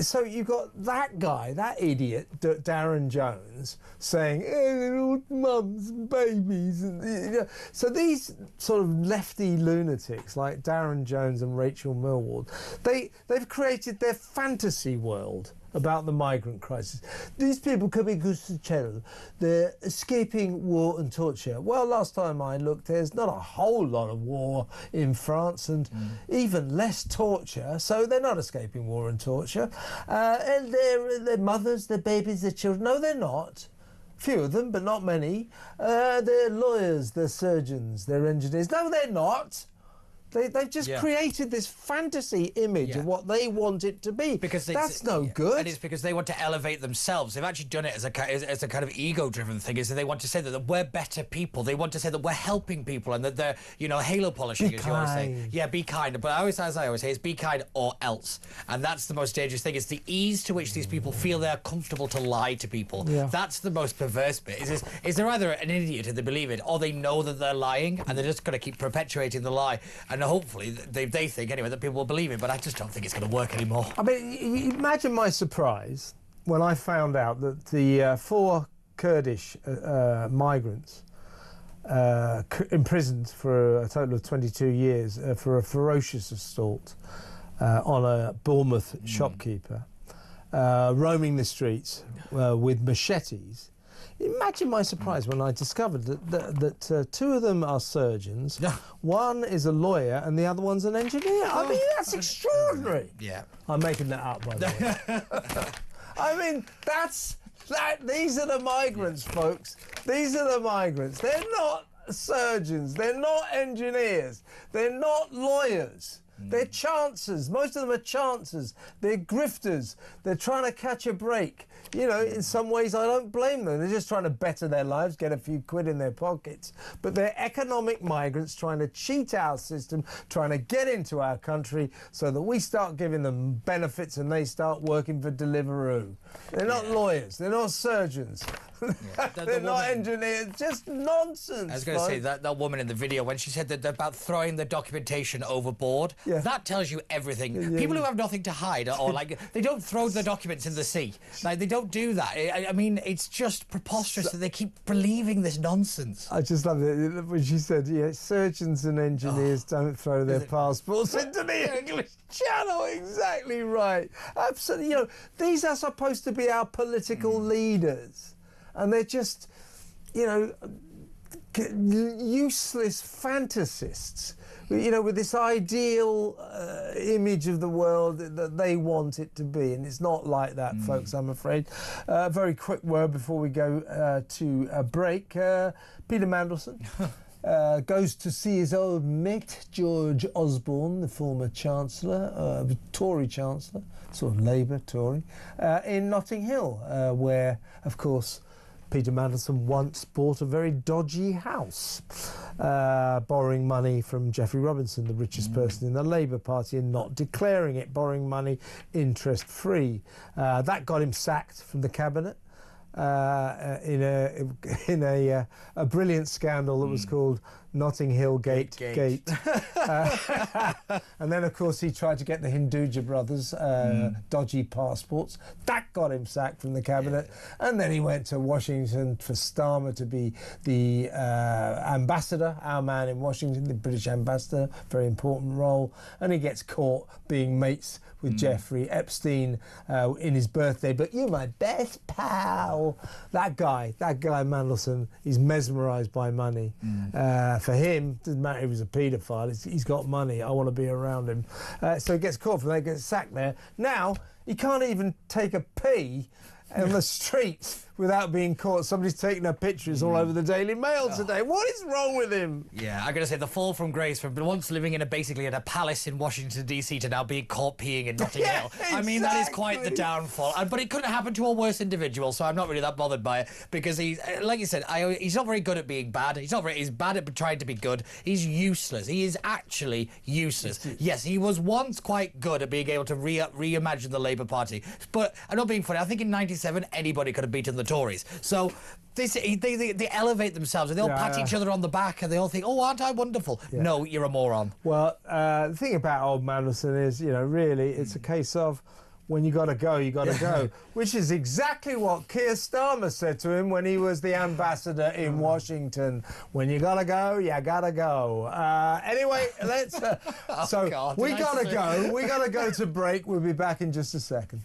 So you've got that guy, that idiot, Darren Jones, saying, they're all mums and babies. And, So these sort of lefty lunatics like Darren Jones and Rachel Millward, they've created their fantasy world about the migrant crisis. These people coming across the Channel, they're escaping war and torture. Well, last time I looked, there's not a whole lot of war in France, and even less torture, so they're not escaping war and torture. And their mothers, their babies, their children, no, they're not. Few of them, but not many. They're lawyers, they're surgeons, they're engineers. No, they're not. They've just created this fantasy image of what they want it to be. Because that's no good. And it's because they want to elevate themselves. They've actually done it as a kind of ego-driven thing. Is that they want to say that we're better people. They want to say that we're helping people, and that they're, halo polishing, as you always say. Yeah, be kind. But as I always say, it's be kind or else. And that's the most dangerous thing. It's the ease to which these people feel they're comfortable to lie to people. Yeah. That's the most perverse bit. Is they're either an idiot and they believe it, or they know that they're lying and they're just going to keep perpetuating the lie. And hopefully they think anyway that people will believe it, but I just don't think it's going to work anymore. I mean, imagine my surprise when I found out that the 4 Kurdish migrants imprisoned for a total of 22 years for a ferocious assault on a Bournemouth shopkeeper, roaming the streets with machetes. Imagine my surprise when I discovered that 2 of them are surgeons, one is a lawyer, and the other one's an engineer. I mean, that's extraordinary. Yeah. I'm making that up, by the way. I mean, these are the migrants, folks. These are the migrants. They're not surgeons. They're not engineers. They're not lawyers. They're chancers. Most of them are chancers. They're grifters. They're trying to catch a break. In some ways, I don't blame them. They're just trying to better their lives, get a few quid in their pockets. But they're economic migrants trying to cheat our system, trying to get into our country so that we start giving them benefits and they start working for Deliveroo. They're not lawyers. They're not surgeons. They're not engineers. Just nonsense. I was going to say, that woman in the video, when she said that they're about throwing the documentation overboard, that tells you everything. People who have nothing to hide, or they don't throw the documents in the sea. They don't do that. I mean, it's just preposterous that they keep believing this nonsense. I just love it when she said, surgeons and engineers don't throw their passports into the English Channel. Exactly right. Absolutely. These are supposed to be our political leaders. And they're just, useless fantasists, with this ideal image of the world that they want it to be. And it's not like that, folks, I'm afraid. Very quick word before we go to a break. Peter Mandelson. goes to see his old mate, George Osborne, the former Chancellor, Tory Chancellor, sort of Labour Tory, in Notting Hill, where, of course, Peter Mandelson once bought a very dodgy house, borrowing money from Geoffrey Robinson, the richest person in the Labour Party, and not declaring it, borrowing money interest-free. That got him sacked from the cabinet in a brilliant scandal that was called Notting Hill Gate. And then, of course, he tried to get the Hinduja brothers dodgy passports. That got him sacked from the cabinet. And then he went to Washington for Starmer to be the ambassador, our man in Washington, the British ambassador, very important role. And he gets caught being mates with Jeffrey Epstein in his birthday. But you're my best pal. That guy Mandelson, he's mesmerised by money. For him, doesn't matter if he was a paedophile, he's got money, I want to be around him. So he gets caught from there, gets sacked there. Now, he can't even take a pee on the streets without being caught. Somebody's taking her pictures all over the Daily Mail today. What is wrong with him? Yeah, I'm going to say the fall from grace from once living in basically in a palace in Washington, D.C. to now being caught peeing in Notting Hill. Exactly. I mean, that is quite the downfall. But it could have happened to a worse individual, so I'm not really that bothered by it, because he's, like you said, he's not very good at being bad. He's bad at trying to be good. He's useless. He is actually useless. Yes, he was once quite good at being able to reimagine the Labour Party. But I'm not being funny. I think in '97, anybody could have beaten the Tories. So they elevate themselves and they'll pat each other on the back and they all think, oh, aren't I wonderful? No, you're a moron. Well, the thing about old Mandelson is, you know, really, it's a case of when you got to go, you got to go, which is exactly what Keir Starmer said to him when he was the ambassador in Washington. When you got to go, you got to go. Anyway, let's... we got to go. We got to go to break. We'll be back in just a second.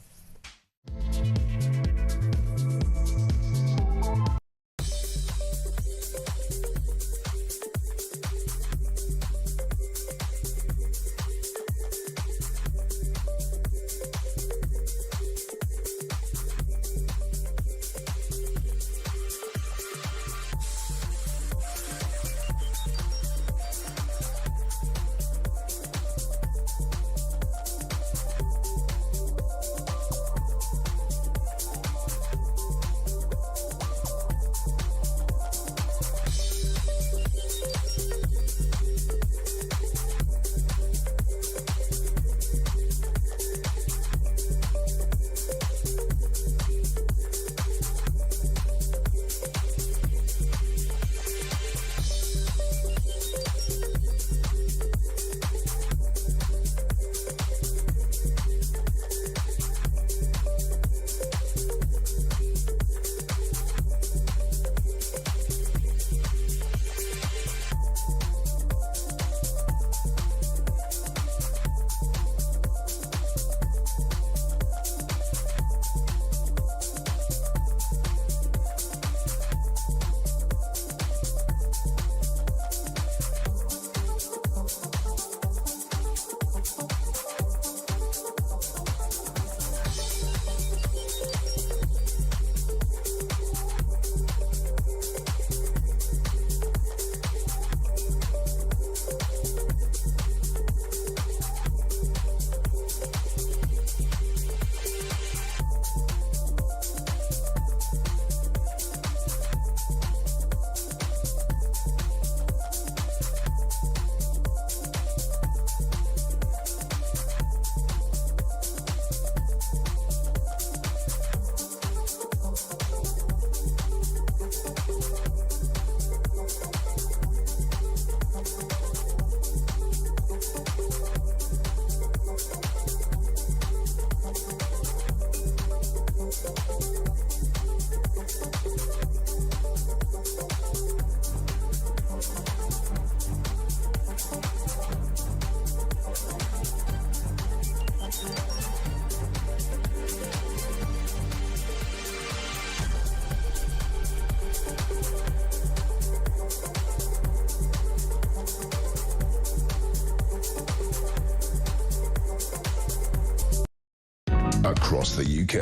Across the UK,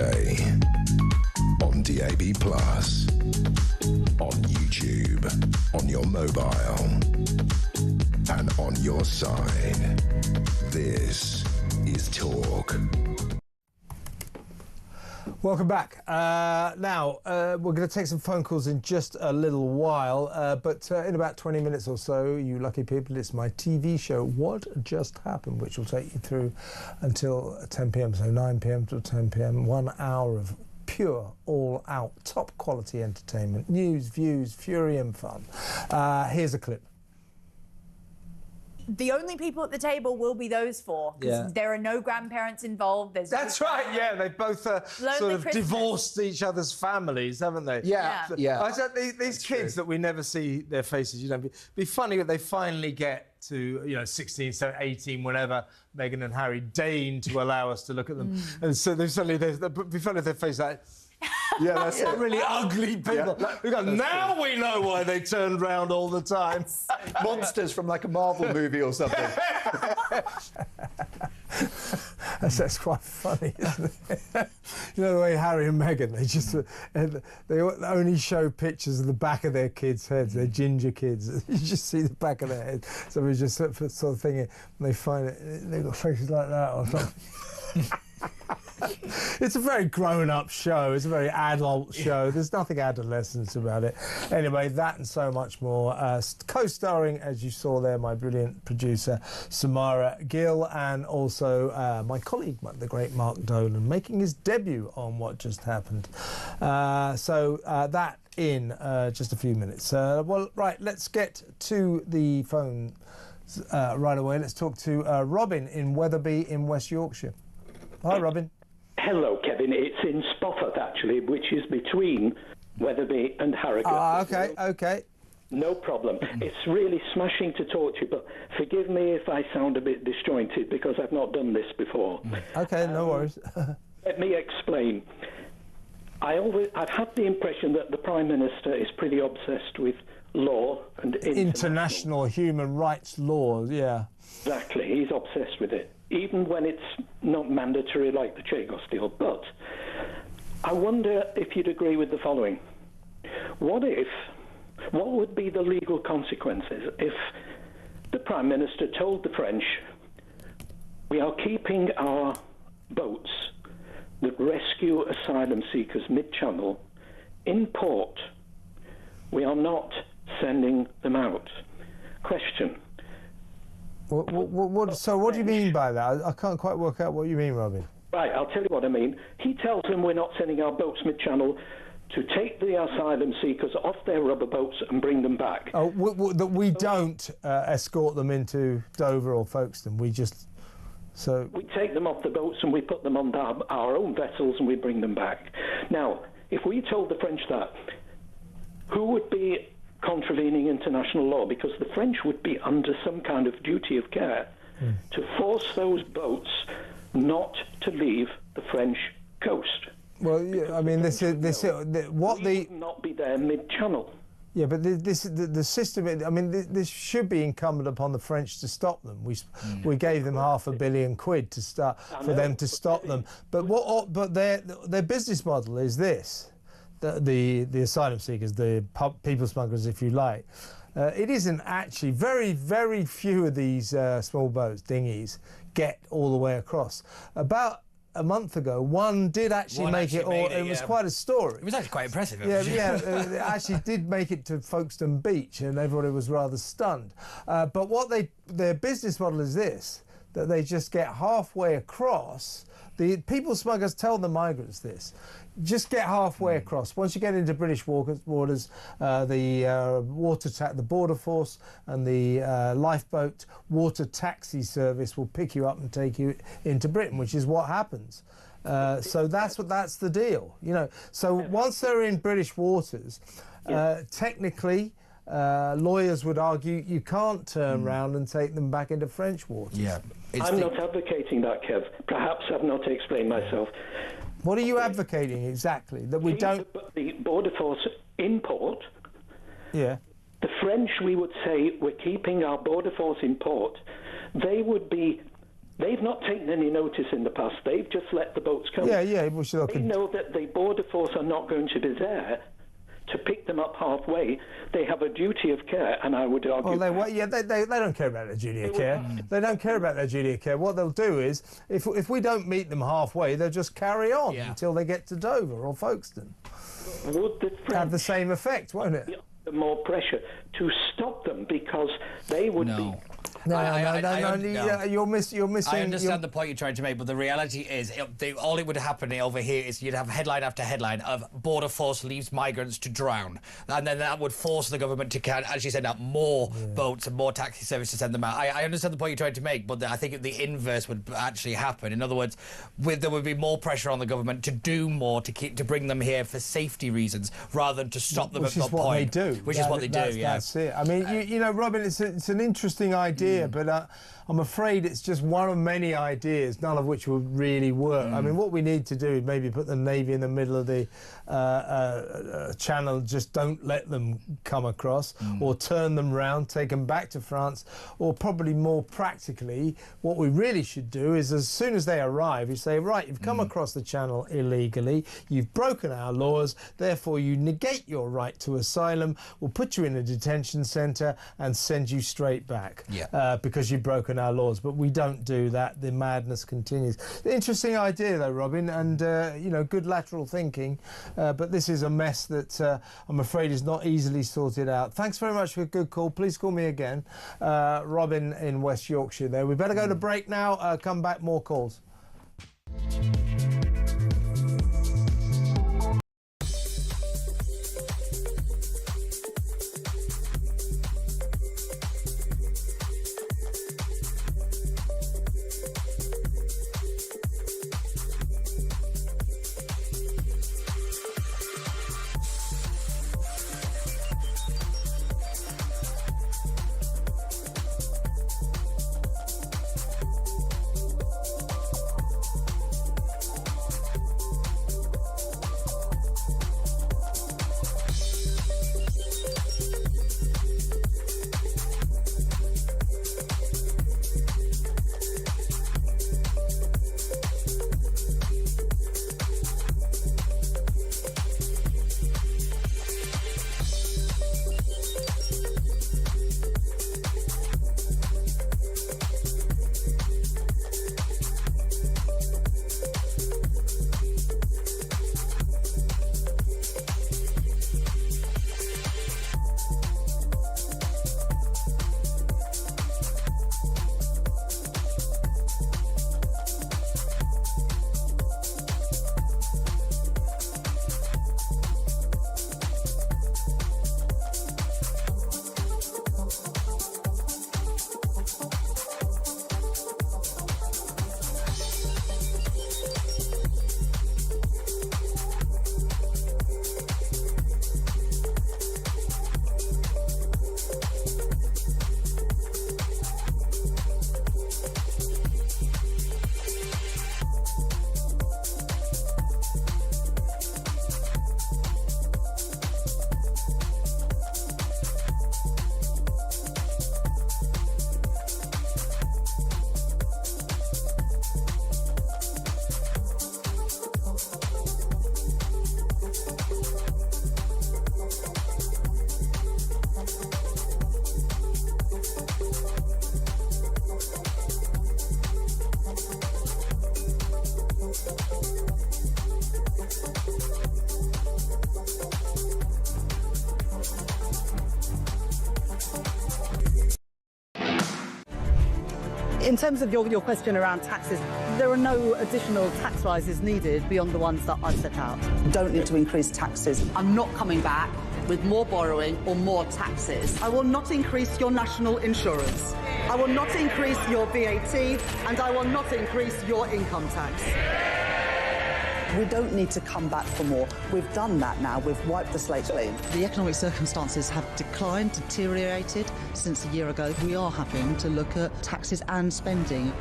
on DAB+, on YouTube, on your mobile, your side. This is Talk. Welcome back. Now, we're going to take some phone calls in just a little while, but in about 20 minutes or so, you lucky people, it's my TV show, What Just Happened, which will take you through until 10 p.m, so 9 p.m. till 10 p.m, 1 hour of pure, all-out, top-quality entertainment, news, views, fury and fun. Here's a clip. The only people at the table will be those four. Yeah. There are no grandparents involved. That's right, yeah. They both sort of Christmas. divorced each other's families, haven't they? Yeah, yeah. I said these kids that we never see their faces, you know, be funny that they finally get to, 16, 17, 18, whenever Meghan and Harry deign to allow us to look at them. And so they suddenly, be funny if their face like... Yeah, that's really ugly people. Yeah, now we know why they turned round all the time. Monsters from like a Marvel movie or something. That's quite funny, isn't it? You know the way Harry and Meghan, they only show pictures of the back of their kids' heads, their ginger kids. You just see the back of their head. So we just sort of thinking, they find it, they've got faces like that or something. It's a very grown-up show. It's a very adult show. There's nothing adolescent about it. Anyway, that and so much more. Co-starring, as you saw there, my brilliant producer, Samara Gill, and also my colleague, the great Mark Dolan, making his debut on What Just Happened. So that in just a few minutes. Well, right, let's get to the phone right away. Let's talk to Robin in Wetherby in West Yorkshire. Hi, Robin. Hello, Kevin. It's in Spofford, actually, which is between Wetherby and Harrogate. Okay. No problem. It's really smashing to talk to you, but forgive me if I sound a bit disjointed because I've not done this before. Okay, no worries. Let me explain. I've had the impression that the Prime Minister is pretty obsessed with law and international human rights laws, yeah. Exactly. He's obsessed with it, even when it's not mandatory like the Chagos deal. But I wonder if you'd agree with the following. What would be the legal consequences if the Prime Minister told the French, we are keeping our boats that rescue asylum seekers mid-channel in port. We are not sending them out. Question. So what do you mean by that? I can't quite work out what you mean, Robin. Right, I'll tell you what I mean. He tells them we're not sending our boats mid-channel to take the asylum seekers off their rubber boats and bring them back. Oh, that we don't escort them into Dover or Folkestone. We just... We take them off the boats and we put them on our own vessels and we bring them back. Now, if we told the French that, who would be contravening international law? Because the French would be under some kind of duty of care to force those boats not to leave the French coast. Well, yeah, I mean, would not be there mid-channel. Yeah, but the system. I mean, this should be incumbent upon the French to stop them. We gave them £500 million to start for them to stop them. But their business model is this: the asylum seekers, the people smugglers, if you like. It isn't actually very, very few of these small boats, dinghies, get all the way across. About a month ago, one did actually make it. It was quite a story. It was actually quite impressive. It actually did make it to Folkestone Beach, and everybody was rather stunned. But what their business model is this: that they just get halfway across. The people smugglers tell the migrants this: just get halfway across. Once you get into British waters, the border force and the lifeboat water taxi service will pick you up and take you into Britain, which is what happens. So that's the deal, you know. So once they're in British waters, technically, lawyers would argue you can't turn round and take them back into French waters. Yeah, I'm not advocating that, Kev. Perhaps I've not explained myself. What are you advocating exactly? That we don't... The border force in port. Yeah. The French, we would say, we're keeping our border force in port. They would be... They've not taken any notice in the past. They've just let the boats come. Yeah. They know that the border force are not going to be there to pick them up halfway. They have a duty of care, and I would argue... Well, they don't care about their duty of care. They don't care about their duty of care. What they'll do is, if we don't meet them halfway, they'll just carry on until they get to Dover or Folkestone. Would the French have the same effect, won't it? More pressure to stop them, because they would be... No, you're missing... I understand the point you're trying to make, but the reality is, all it would happen over here is you'd have headline after headline of border force leaves migrants to drown, and then that would force the government to, as you said, out more boats and more taxi services to send them out. I understand the point you're trying to make, but I think the inverse would actually happen. In other words, there would be more pressure on the government to do more to bring them here for safety reasons, rather than to stop them at that point. Which is what they do. That's it. I mean, you know, Robin, it's an interesting idea, but I'm afraid it's just one of many ideas, none of which will really work. I mean, what we need to do is maybe put the Navy in the middle of the channel, just don't let them come across, or turn them round, take them back to France, or probably more practically, what we really should do is, as soon as they arrive, you say, right, you've come across the channel illegally, you've broken our laws, therefore you negate your right to asylum, we'll put you in a detention centre and send you straight back because you've broken our laws. But we don't do that. The madness continues. Interesting idea, though, Robin, and you know, good lateral thinking. But this is a mess that I'm afraid is not easily sorted out. Thanks very much for a good call. Please call me again. Robin in West Yorkshire there. We better go to break now. Come back, more calls. In terms of your question around taxes, there are no additional tax rises needed beyond the ones that I've set out. Don't need to increase taxes. I'm not coming back with more borrowing or more taxes. I will not increase your national insurance. I will not increase your VAT, and I will not increase your income tax. We don't need to come back for more. We've done that now. We've wiped the slate clean. The economic circumstances have declined, deteriorated since a year ago. We are having to look at taxes and spending.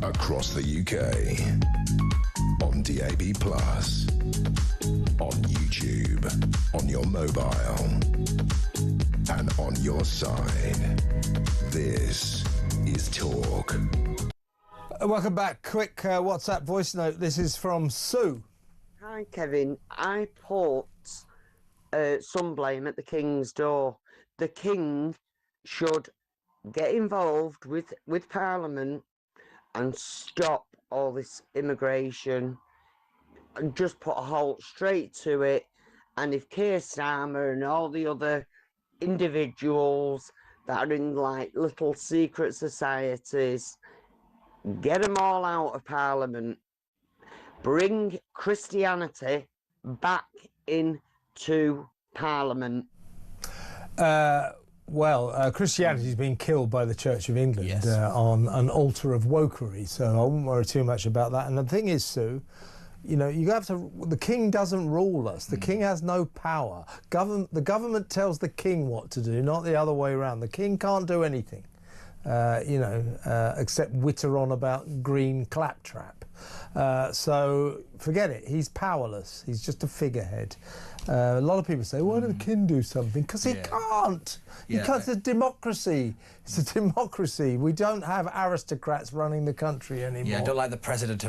across the UK, on DAB+, on YouTube, on your mobile, and on your side. This is Talk. Welcome back. Quick WhatsApp voice note. This is from Sue. Hi, Kevin. I put some blame at the King's door. The King should get involved with Parliament and stop all this immigration and just put a halt straight to it. And if Keir Starmer and all the other individuals that are in like little secret societies, get them all out of Parliament, bring Christianity back into Parliament. Christianity's been killed by the Church of England on an altar of wokery, so I wouldn't worry too much about that. And the thing is, Sue, you know, you have to. The King doesn't rule us. The King has no power. The government tells the King what to do, not the other way around. The King can't do anything, except witter on about green claptrap. So forget it. He's powerless. He's just a figurehead. A lot of people say, why did the King do something? Because he can't. He can't. It's a democracy. It's a democracy. We don't have aristocrats running the country anymore. Yeah, I don't like the precedent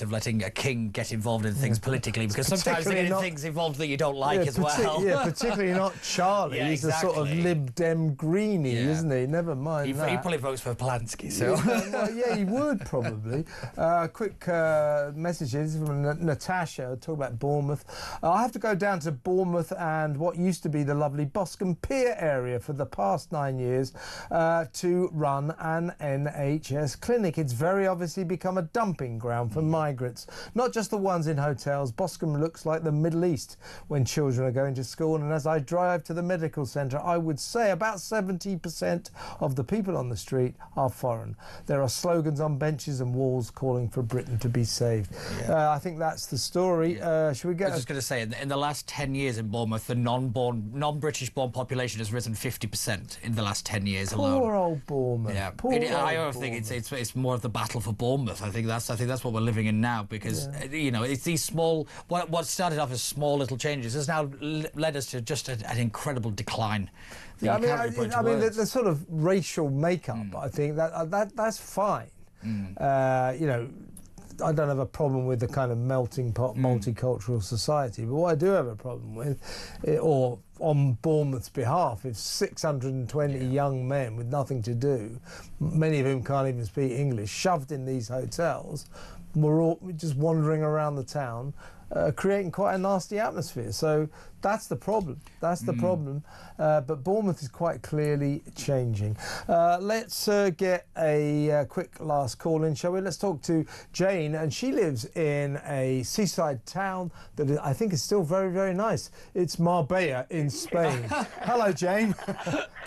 of letting a king get involved in things politically, because sometimes they get things involved that you don't like as well. Yeah, particularly not Charlie. He's a sort of Lib Dem greenie, isn't he? Never mind that. He probably votes for Polanski, so... Well, yeah, he would probably. Quick messages from Natasha, talk about Bournemouth. I have to go down to Bournemouth and what used to be the lovely Boscombe Pier area for the past 9 years to run an NHS clinic. It's very obviously become a dumping ground for migrants, not just the ones in hotels. Boscombe looks like the Middle East when children are going to school, and as I drive to the medical centre, I would say about 70% of the people on the street are foreign. There are slogans on benches and walls calling for Britain to be saved. I think that's the story. Should we get... I was just going to say, in the last 10 years in Bournemouth, the non-British born population has risen 50% in the last 10 years alone. Poor old Bournemouth. Yeah, I don't think it's more of the battle for Bournemouth. I think that's what we're living in now, because you know, it's these small, what started off as small little changes has now led us to just an incredible decline. I mean, the sort of racial makeup. I think that's fine. You know, I don't have a problem with the kind of melting pot multicultural society, but what I do have a problem with, or on Bournemouth's behalf, is 620 young men with nothing to do, many of whom can't even speak English, shoved in these hotels. We're all just wandering around the town, creating quite a nasty atmosphere. So that's the problem. That's the problem. But Bournemouth is quite clearly changing. Let's get a quick last call in, shall we? Let's talk to Jane, and she lives in a seaside town that I think is still very, very nice. It's Marbella in Spain. Hello, Jane.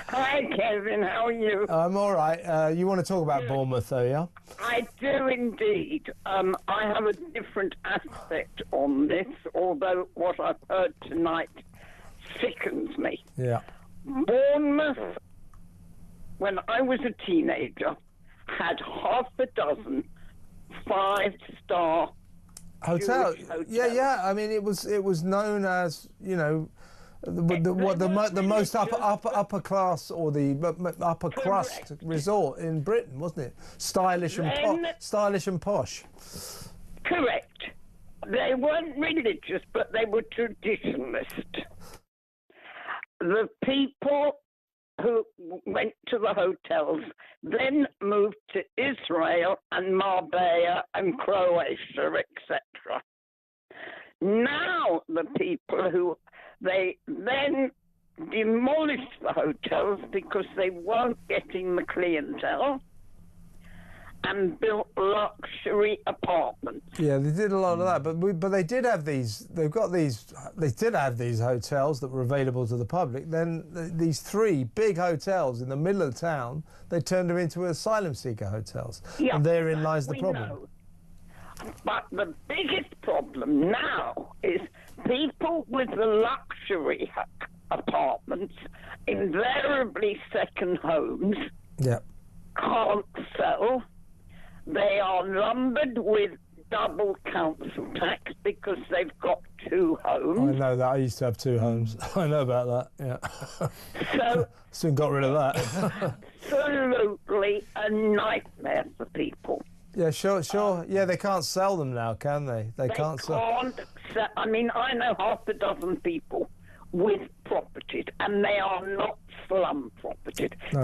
Hi, Kevin. How are you? I'm all right. You want to talk about Bournemouth, though, yeah? I do indeed. I have a different aspect on this, although what I've heard tonight sickens me. Yeah. Bournemouth, when I was a teenager, had half a dozen 5-star hotel. Jewish hotels. Yeah. I mean, it was known as, you know, the most upper class, or the upper crust resort in Britain, wasn't it? Stylish and posh. Correct. They weren't religious, but they were traditionalist. The people who went to the hotels then moved to Israel and Marbella and Croatia, etc. Now the people who they then demolished the hotels because they weren't getting the clientele, and built luxury apartments. Yeah, they did a lot of that, but they did have these. They did have these hotels that were available to the public. Then these 3 big hotels in the middle of town, they turned them into asylum seeker hotels, and therein lies the problem. Know. But the biggest problem now is people with the luxury apartments, invariably second homes, can't sell. They are lumbered with double council tax because they've got 2 homes. I know that. I used to have 2 homes. I know about that, yeah. So soon got rid of that. absolutely a nightmare for people. Yeah, sure. Yeah, they can't sell them now, can they? They can't sell. I mean, I know half a dozen people with properties, and they are not slum properties. No.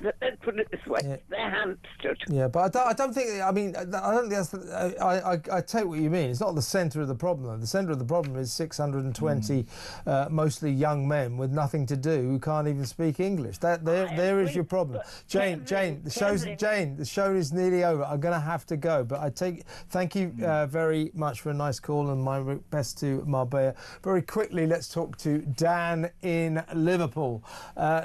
Let's put it this way: they're hamstered. Yeah, but I don't think. I mean, I don't think that's. I take what you mean. It's not the centre of the problem. Though. The centre of the problem is 620, mostly young men with nothing to do who can't even speak English. There is your problem. Jane, the show is nearly over. I'm going to have to go, but thank you very much for a nice call and my best to Marbella. Very quickly, let's talk to Dan in Liverpool.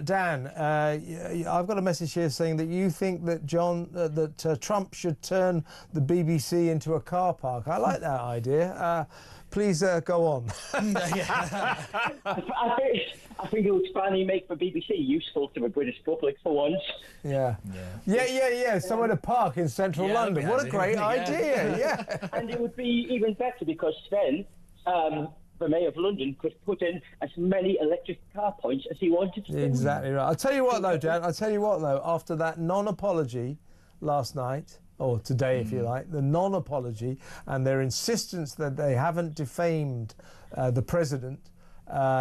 Dan, I've got a message here saying that you think that Trump should turn the BBC into a car park. I like that idea. Please go on. I think it would finally make the BBC useful to the British public for once. Yeah. Somewhere to park in central London. What a great idea. Yeah. And it would be even better because then the Mayor of London could put in as many electric car points as he wanted to. Exactly right. I'll tell you what, though, Dan. After that non-apology last night, or today, if you like, the non-apology and their insistence that they haven't defamed the president,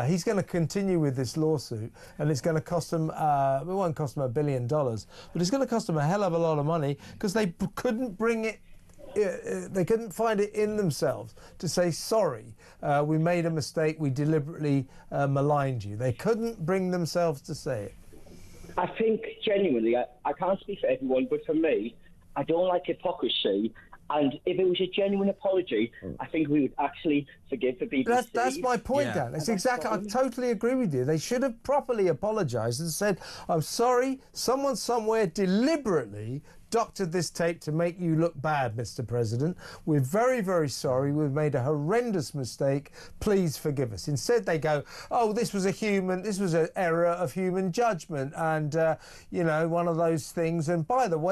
he's going to continue with this lawsuit, and it's going to cost them, it won't cost them $1 billion, but it's going to cost them a hell of a lot of money because they couldn't bring it. They couldn't find it in themselves to say, sorry, we made a mistake, we deliberately maligned you. They couldn't bring themselves to say it. I think, genuinely, I can't speak for everyone, but for me, I don't like hypocrisy. And if it was a genuine apology, I think we would actually forgive the BBC. That's my point, Dan. It's exactly. I totally agree with you. They should have properly apologised and said, I'm sorry, someone somewhere deliberately doctored this tape to make you look bad, Mr. President. We're very, very sorry. We've made a horrendous mistake. Please forgive us. Instead, they go, oh, this was an error of human judgment and, one of those things. And by the way,